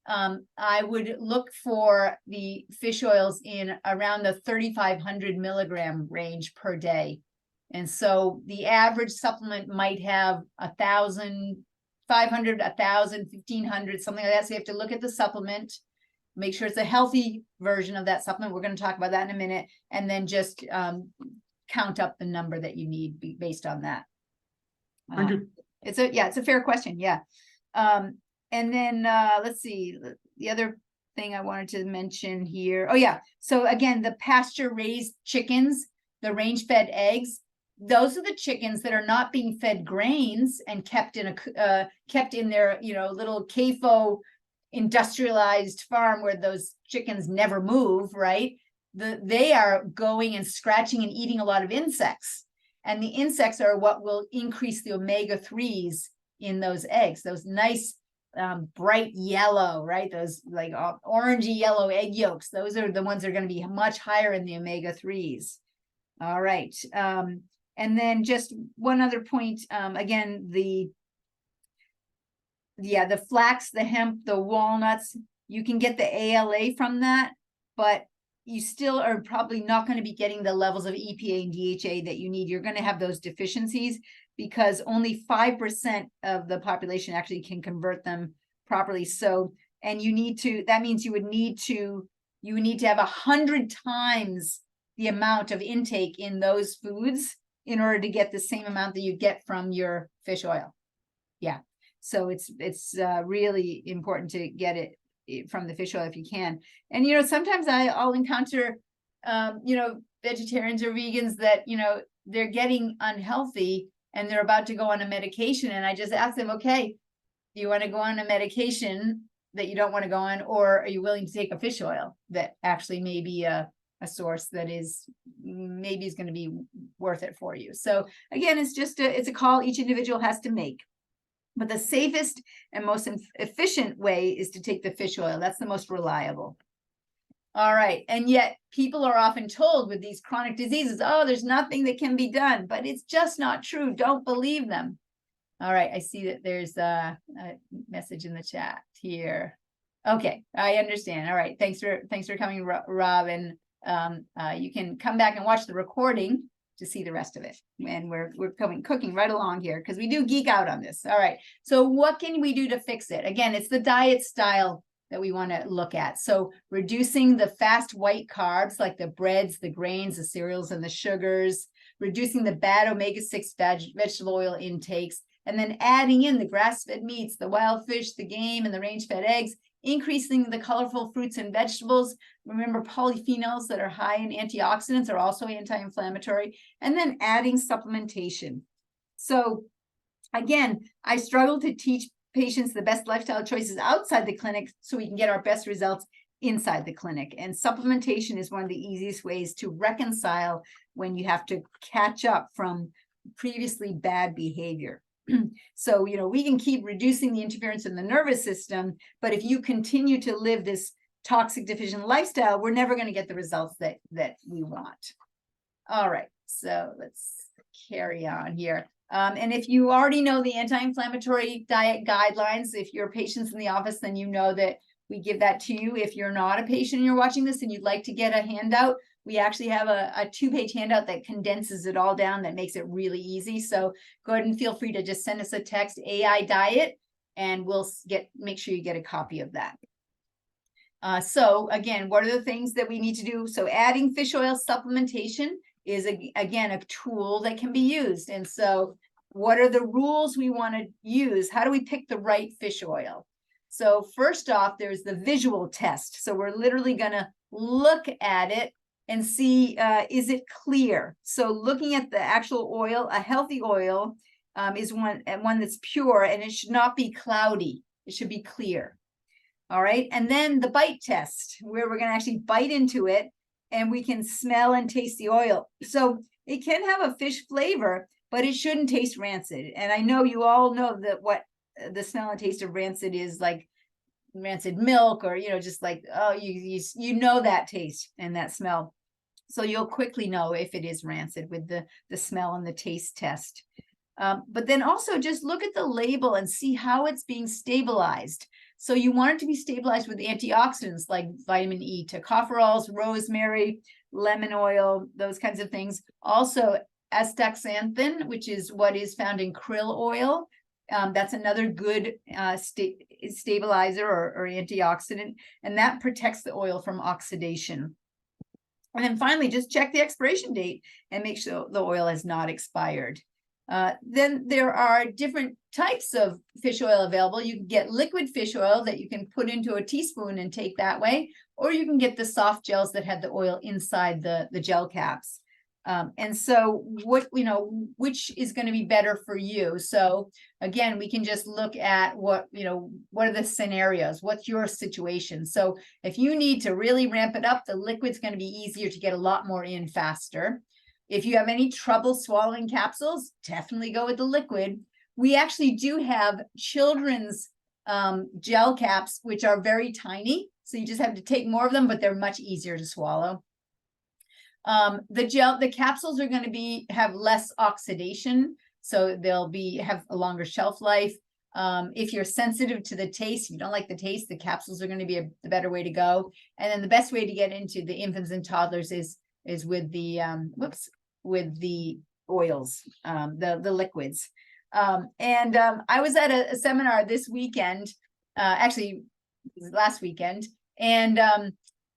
I would look for the fish oils in around the 3,500 milligram range per day. And so the average supplement might have 1,500, 1,000, 1,500, something like that. So you have to look at the supplement, make sure it's a healthy version of that supplement. We're going to talk about that in a minute. And then just count up the number that you need based on that. Thank you. It's a fair question. Yeah. And then let's see, the other thing I wanted to mention here. Oh yeah. So again, the pasture raised chickens, the range fed eggs, those are the chickens that are not being fed grains and kept in their, little CAFO industrialized farm where those chickens never move, right? They are going and scratching and eating a lot of insects. And the insects are what will increase the omega-3s in those eggs, those nice bright yellow, right? Those like orangey yellow egg yolks. Those are the ones that are going to be much higher in the omega-3s. All right. And then just one other point, again, the flax, the hemp, the walnuts, you can get the ALA from that, but you still are probably not going to be getting the levels of EPA and DHA that you need. You're going to have those deficiencies because only 5% of the population actually can convert them properly. So, and you need to, that means you would need to have 100 times the amount of intake in those foods in order to get the same amount that you get from your fish oil. Yeah. So it's really important to get it from the fish oil if you can. And, you know, sometimes I'll encounter, you know, vegetarians or vegans that, you know, they're getting unhealthy and they're about to go on a medication. And I just ask them, okay, do you want to go on a medication that you don't want to go on, or are you willing to take a fish oil that actually may be a source that is maybe is going to be worth it for you? So again, it's just it's a call each individual has to make. But the safest and most efficient way is to take the fish oil. That's the most reliable. All right. And yet people are often told with these chronic diseases, oh, there's nothing that can be done, but it's just not true. Don't believe them. All right. I see that there's a message in the chat here. Okay. I understand. All right. Thanks for coming, Rob. And you can come back and watch the recording to see the rest of it. And we're cooking right along here because we do geek out on this. All right. So what can we do to fix it? Again, it's the diet style that we want to look at. So reducing the fast white carbs like the breads, the grains, the cereals, and the sugars, reducing the bad omega-6 vegetable oil intakes, and then adding in the grass-fed meats, the wild fish, the game, and the range-fed eggs, increasing the colorful fruits and vegetables. Remember, polyphenols that are high in antioxidants are also anti-inflammatory, and then adding supplementation. So again, I struggle to teach patients the best lifestyle choices outside the clinic so we can get our best results inside the clinic. And supplementation is one of the easiest ways to reconcile when you have to catch up from previously bad behavior. So, you know, we can keep reducing the interference in the nervous system, but if you continue to live this toxic deficient lifestyle, we're never going to get the results that we want. All right, so let's carry on here. And if you already know the anti-inflammatory diet guidelines, if you're patients in the office, then you know that we give that to you. If you're not a patient and you're watching this and you'd like to get a handout, we actually have a 2-page handout that condenses it all down, that makes it really easy. So go ahead and feel free to just send us a text, AI diet, and we'll make sure you get a copy of that. So again, what are the things that we need to do? So adding fish oil supplementation is again a tool that can be used. And so what are the rules we want to use? How do we pick the right fish oil? So first off, there's the visual test. So we're literally going to look at it and see, is it clear? So looking at the actual oil, a healthy oil is one that's pure, and it should not be cloudy. It should be clear. All right. And then the bite test, where we're going to actually bite into it and we can smell and taste the oil. So it can have a fish flavor, but it shouldn't taste rancid. And I know you all know that what the smell and taste of rancid is, like rancid milk, or, you know, just like, oh, you know that taste and that smell. So you'll quickly know if it is rancid with the smell and the taste test. But then also just look at the label and see how it's being stabilized. So you want it to be stabilized with antioxidants like vitamin E, tocopherols, rosemary, lemon oil, those kinds of things. Also astaxanthin, which is what is found in krill oil. That's another good stabilizer or antioxidant, and that protects the oil from oxidation. And then finally, just check the expiration date and make sure the oil has not expired. Then there are different types of fish oil available. You can get liquid fish oil that you can put into a teaspoon and take that way, or you can get the soft gels that have the oil inside the gel caps. And so which is going to be better for you? So again, we can just look at what are the scenarios? What's your situation? So if you need to really ramp it up, the liquid's going to be easier to get a lot more in faster. If you have any trouble swallowing capsules, definitely go with the liquid. We actually do have children's gel caps, which are very tiny. So you just have to take more of them, but they're much easier to swallow. The capsules are going to have less oxidation, so they'll have a longer shelf life. If you're sensitive to the taste, if you don't like the taste, the capsules are going to be the better way to go. And then the best way to get into the infants and toddlers is with the with the oils, the liquids. I was at a seminar this weekend, actually last weekend, and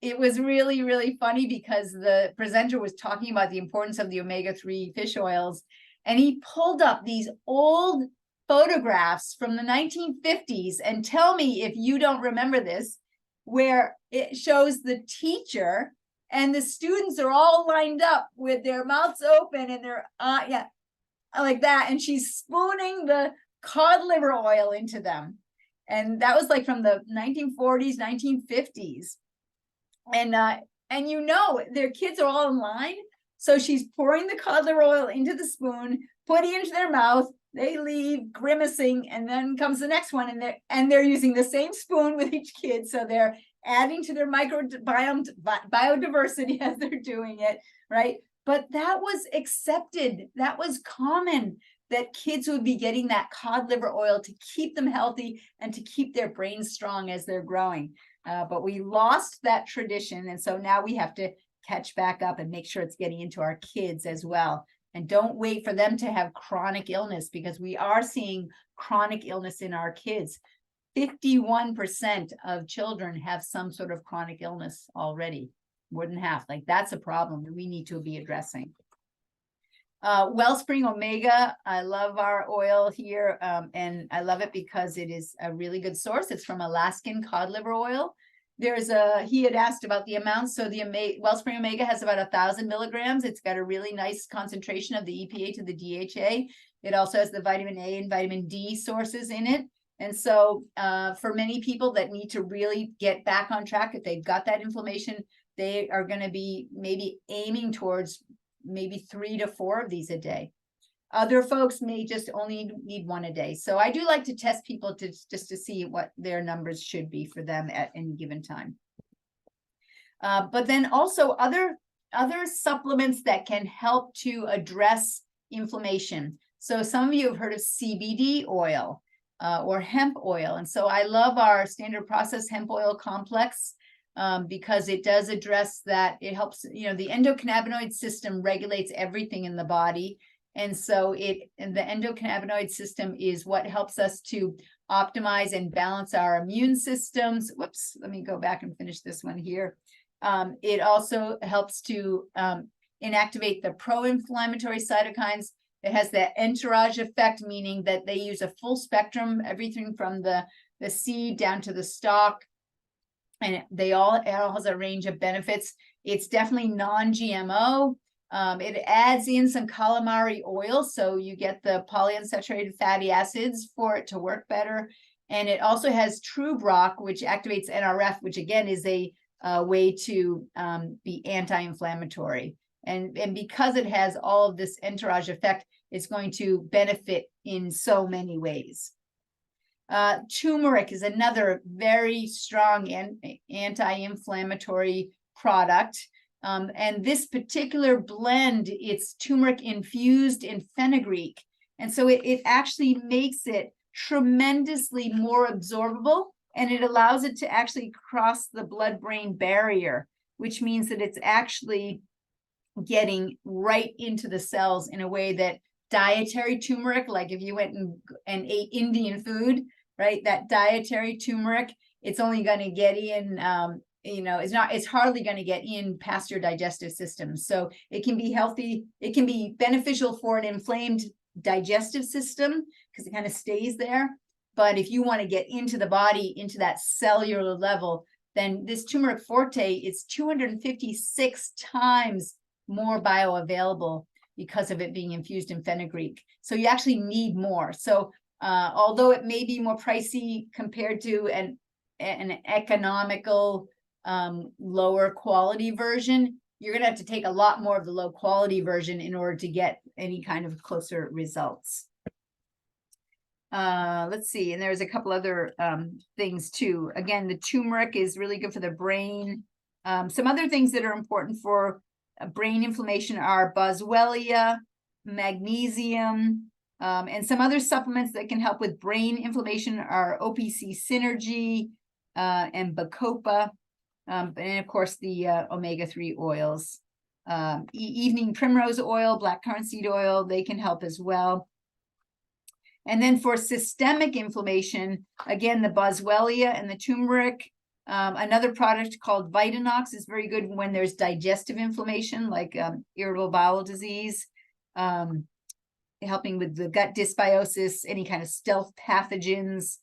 it was really, really funny because the presenter was talking about the importance of the omega-3 fish oils, and he pulled up these old photographs from the 1950s, and tell me if you don't remember this, where it shows the teacher and the students are all lined up with their mouths open and their like that, and she's spooning the cod liver oil into them. And that was like from the 1940s, 1950s. And their kids are all in line. So she's pouring the cod liver oil into the spoon, putting it into their mouth. They leave grimacing, and then comes the next one, and they're using the same spoon with each kid. So they're adding to their microbiome biodiversity as they're doing it, right? But that was accepted. That was common, that kids would be getting that cod liver oil to keep them healthy and to keep their brains strong as they're growing. But we lost that tradition. And so now we have to catch back up and make sure it's getting into our kids as well. And don't wait for them to have chronic illness, because we are seeing chronic illness in our kids. 51% of children have some sort of chronic illness already, more than half. Like, that's a problem that we need to be addressing. Wellspring Omega, I love our oil here, and I love it because it is a really good source. It's from Alaskan cod liver oil. He had asked about the amounts. So the Wellspring Omega has about 1,000 milligrams. It's got a really nice concentration of the EPA to the DHA. It also has the vitamin A and vitamin D sources in it. And so for many people that need to really get back on track, if they've got that inflammation, they are going to be maybe aiming towards maybe 3 to 4 of these a day. Other folks may just only need 1 a day. So I do like to test people just to see what their numbers should be for them at any given time. But then also other supplements that can help to address inflammation. So some of you have heard of CBD oil or hemp oil. And so I love our standard process hemp oil complex, because it does address that. It helps, the endocannabinoid system regulates everything in the body. And so the endocannabinoid system is what helps us to optimize and balance our immune systems. Whoops, let me go back and finish this one here. It also helps to inactivate the pro-inflammatory cytokines. It has that entourage effect, meaning that they use a full spectrum, everything from the seed down to the stalk. And it all has a range of benefits. It's definitely non-GMO. It adds in some calamari oil, so you get the polyunsaturated fatty acids for it to work better. And it also has True Brock, which activates NRF, which again is a way to be anti-inflammatory. And because it has all of this entourage effect, it's going to benefit in so many ways. Turmeric is another very strong anti-inflammatory product. And this particular blend, it's turmeric infused in fenugreek. And so it actually makes it tremendously more absorbable, and it allows it to actually cross the blood-brain barrier, which means that it's actually getting right into the cells in a way that dietary turmeric, like if you went and ate Indian food, right, that dietary turmeric, it's only going to get in, it's hardly going to get in past your digestive system. So it can be healthy. It can be beneficial for an inflamed digestive system because it kind of stays there. But if you want to get into the body, into that cellular level, then this turmeric forte is 256 times more bioavailable because of it being infused in fenugreek. So you actually need more. So although it may be more pricey compared to an economical lower quality version, you're going to have to take a lot more of the low quality version in order to get any kind of closer results. Let's see, and there's a couple other things too. Again, the turmeric is really good for the brain. Some other things that are important for brain inflammation are boswellia, magnesium, and some other supplements that can help with brain inflammation are OPC Synergy and Bacopa, and of course the omega-3 oils. Evening primrose oil, blackcurrant seed oil, they can help as well. And then for systemic inflammation, again, the boswellia and the turmeric. Another product called Vitanox is very good when there's digestive inflammation, like irritable bowel disease, helping with the gut dysbiosis, any kind of stealth pathogens,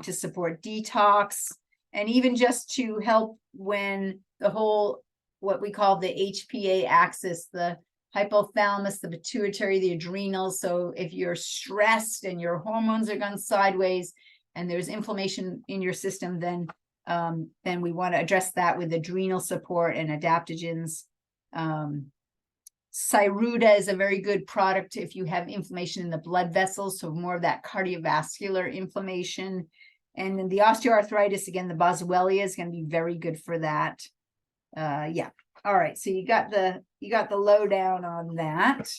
to support detox, and even just to help when the whole, what we call the HPA axis, the hypothalamus, the pituitary, the adrenals. So if you're stressed and your hormones are gone sideways and there's inflammation in your system, then we want to address that with adrenal support and adaptogens. Cyruta is a very good product if you have inflammation in the blood vessels, so more of that cardiovascular inflammation. And then the osteoarthritis, again, the boswellia is going to be very good for that. Yeah. All right, so you got the lowdown on that.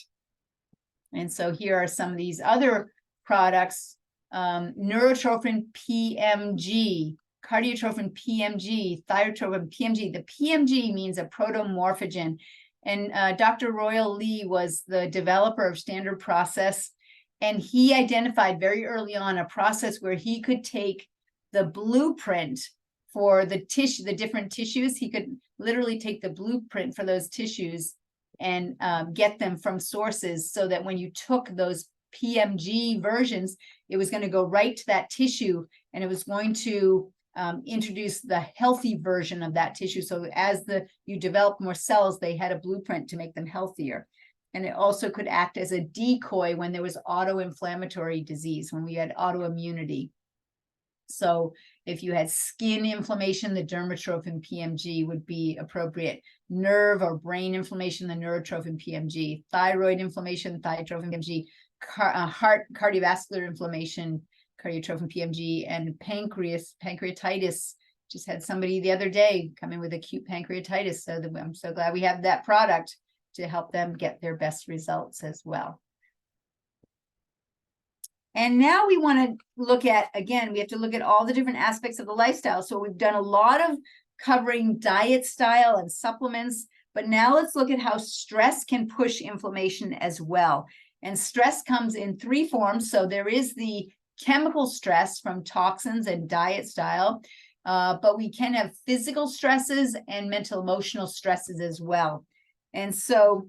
And so here are some of these other products. Neurotrophin PMG, cardiotrophin PMG, thyrotrophin PMG. The PMG means a protomorphogen. And Dr. Royal Lee was the developer of Standard Process. And he identified very early on a process where he could take the blueprint for the tissue, the different tissues. He could literally take the blueprint for those tissues and get them from sources, so that when you took those PMG versions, it was going to go right to that tissue, and it was going to introduce the healthy version of that tissue. So as you develop more cells, they had a blueprint to make them healthier. And it also could act as a decoy when there was autoinflammatory disease, when we had autoimmunity. So if you had skin inflammation, the dermatrophin PMG would be appropriate. Nerve or brain inflammation, the neurotrophin PMG. Thyroid inflammation, thyrotrophin PMG. Heart, cardiovascular inflammation, cardiotrophin PMG. And pancreatitis. Just had somebody the other day come in with acute pancreatitis. So I'm so glad we have that product to help them get their best results as well. And now we want to look at, again, we have to look at all the different aspects of the lifestyle. So we've done a lot of covering diet style and supplements, but now let's look at how stress can push inflammation as well. And stress comes in three forms. So there is the chemical stress from toxins and diet style, but we can have physical stresses and mental emotional stresses as well. And so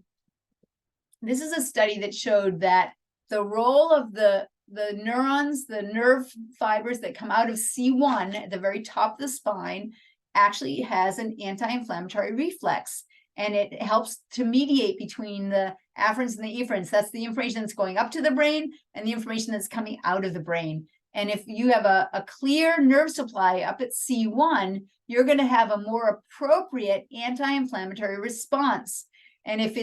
this is a study that showed that the role of the neurons, the nerve fibers that come out of C1 at the very top of the spine actually has an anti-inflammatory reflex. And it helps to mediate between the afferents and the efferents. That's the information that's going up to the brain and the information that's coming out of the brain. And if you have a clear nerve supply up at C1, you're going to have a more appropriate anti-inflammatory response. And if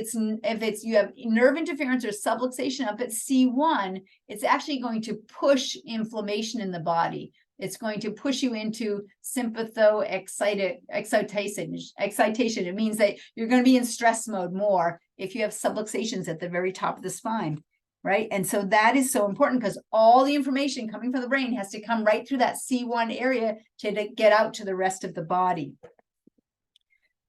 you have nerve interference or subluxation up at C1, it's actually going to push inflammation in the body. It's going to push you into sympatho-excitation. It means that you're going to be in stress mode more if you have subluxations at the very top of the spine, right? And so that is so important, because all the information coming from the brain has to come right through that C1 area to get out to the rest of the body.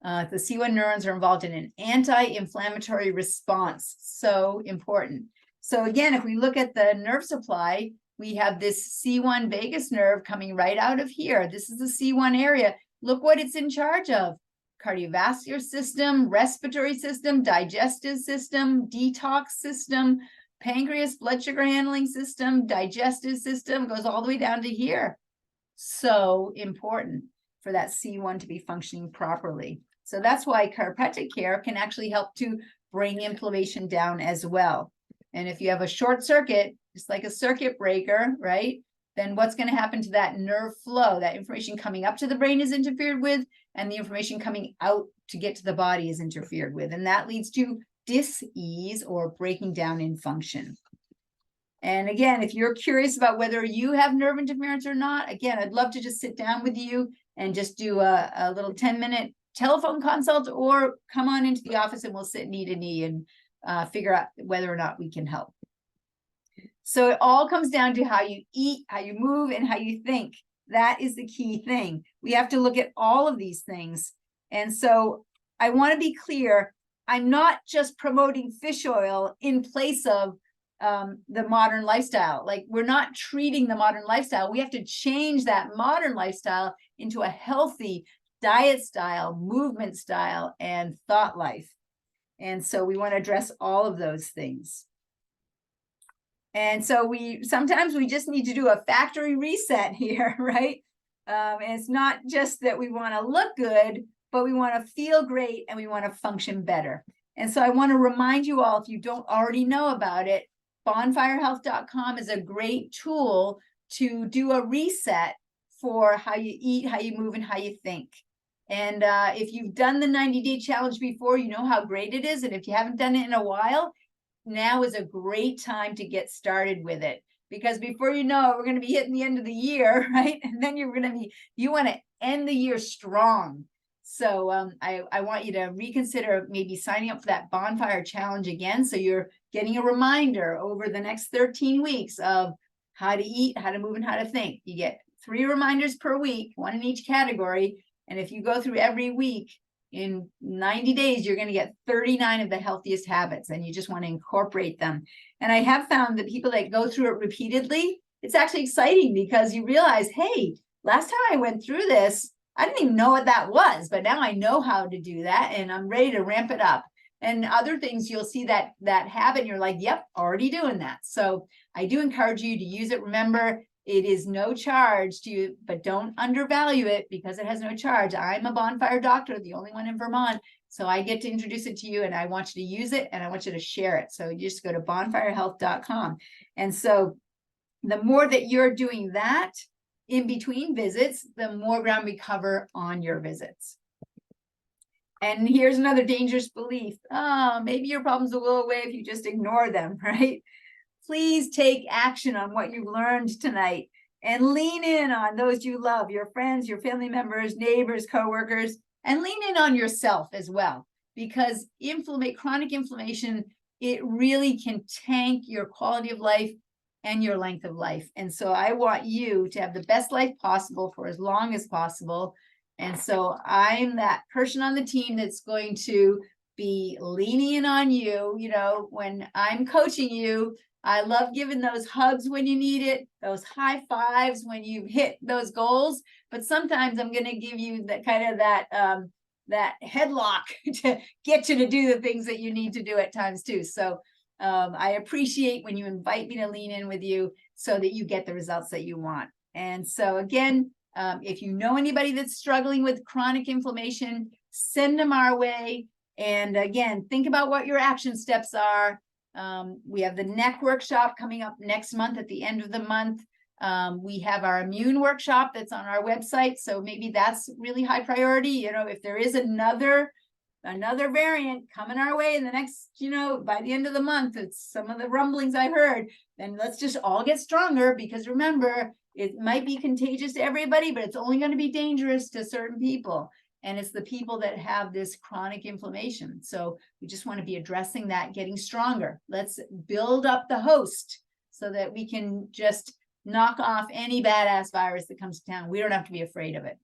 The C1 neurons are involved in an anti-inflammatory response. So important. So again, if we look at the nerve supply, we have this C1 vagus nerve coming right out of here. This is the C1 area. Look what it's in charge of. Cardiovascular system, respiratory system, digestive system, detox system, pancreas, blood sugar handling system, digestive system, goes all the way down to here. So important for that C1 to be functioning properly. So that's why chiropractic care can actually help to bring inflammation down as well. And if you have a short circuit, just like a circuit breaker, right? Then what's going to happen to that nerve flow? That information coming up to the brain is interfered with, and the information coming out to get to the body is interfered with. And that leads to dis-ease or breaking down in function. And again, if you're curious about whether you have nerve interference or not, again, I'd love to just sit down with you and just do a little 10-minute telephone consult, or come on into the office and we'll sit knee to knee and figure out whether or not we can help. So it all comes down to how you eat, how you move, and how you think. That is the key thing. We have to look at all of these things. And so I want to be clear, I'm not just promoting fish oil in place of the modern lifestyle. Like, we're not treating the modern lifestyle. We have to change that modern lifestyle into a healthy diet style, movement style, and thought life. And so we want to address all of those things. And so sometimes we just need to do a factory reset here, right? And it's not just that we want to look good, but we want to feel great and we want to function better. And so I want to remind you all, if you don't already know about it, bonfirehealth.com is a great tool to do a reset for how you eat, how you move, and how you think. And if you've done the 90-day challenge before, you know how great it is. And if you haven't done it in a while, now is a great time to get started with it, because before you know it, we're going to be hitting the end of the year, right? And then you want to end the year strong. So I want you to reconsider maybe signing up for that bonfire challenge again. So you're getting a reminder over the next 13 weeks of how to eat, how to move, and how to think. You get 3 reminders per week, 1 in each category. And if you go through every week, in 90 days, you're going to get 39 of the healthiest habits, and you just want to incorporate them. And I have found that people that go through it repeatedly, it's actually exciting, because you realize, hey, last time I went through this, I didn't even know what that was, but now I know how to do that, and I'm ready to ramp it up. And other things, you'll see that habit, and you're like, yep, already doing that. So I do encourage you to use it. Remember, it is no charge to you, but don't undervalue it because it has no charge. I'm a bonfire doctor, the only one in Vermont. So I get to introduce it to you, and I want you to use it, and I want you to share it. So you just go to bonfirehealth.com. And so the more that you're doing that in between visits, the more ground we cover on your visits. And here's another dangerous belief. Oh, maybe your problems will go away if you just ignore them, right? Please take action on what you learned tonight, and lean in on those you love, your friends, your family members, neighbors, coworkers, and lean in on yourself as well, because chronic inflammation, it really can tank your quality of life and your length of life. And so I want you to have the best life possible for as long as possible. And so I'm that person on the team that's going to be leaning in on you. You know, when I'm coaching you, I love giving those hugs when you need it, those high fives when you've hit those goals. But sometimes I'm going to give you that kind of that headlock to get you to do the things that you need to do at times too. So I appreciate when you invite me to lean in with you so that you get the results that you want. And so again, if you know anybody that's struggling with chronic inflammation, send them our way. And again, think about what your action steps are. We have the neck workshop coming up next month at the end of the month. We have our immune workshop that's on our website. So maybe that's really high priority. You know, if there is another variant coming our way in the next, by the end of the month, it's some of the rumblings I heard, then let's just all get stronger, because remember, it might be contagious to everybody, but it's only going to be dangerous to certain people. And it's the people that have this chronic inflammation. So we just want to be addressing that, getting stronger. Let's build up the host so that we can just knock off any badass virus that comes to town. We don't have to be afraid of it.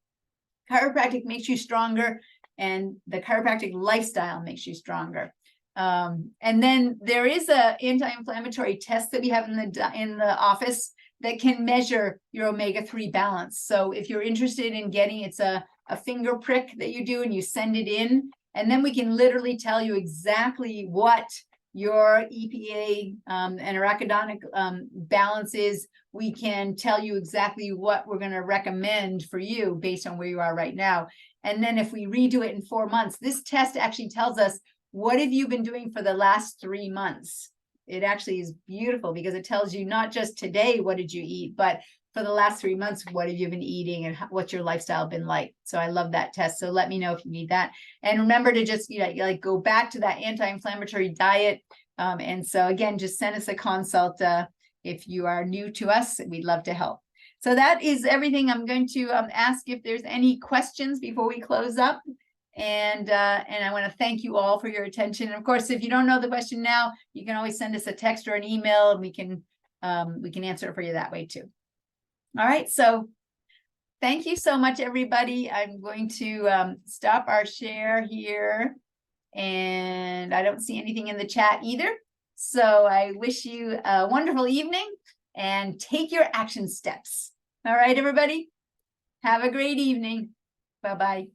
Chiropractic makes you stronger, and the chiropractic lifestyle makes you stronger. And then there is a anti-inflammatory test that we have in the office that can measure your omega-3 balance. So if you're interested in getting, it's a finger prick that you do, and you send it in, and then we can literally tell you exactly what your EPA and arachidonic balance is. We can tell you exactly what we're going to recommend for you based on where you are right now. And then if we redo it in 4 months, this test actually tells us, what have you been doing for the last 3 months? It actually is beautiful, because it tells you not just today, what did you eat, but for the last 3 months, what have you been eating, and what's your lifestyle been like? So I love that test. So let me know if you need that. And remember to just, go back to that anti-inflammatory diet. And so again, just send us a consult if you are new to us, we'd love to help. So that is everything. I'm going to ask if there's any questions before we close up. And I want to thank you all for your attention. And of course, if you don't know the question now, you can always send us a text or an email, and we can answer it for you that way too. All right, so thank you so much, everybody. I'm going to stop our share here, and I don't see anything in the chat either. So I wish you a wonderful evening and take your action steps. All right, everybody, have a great evening. Bye-bye.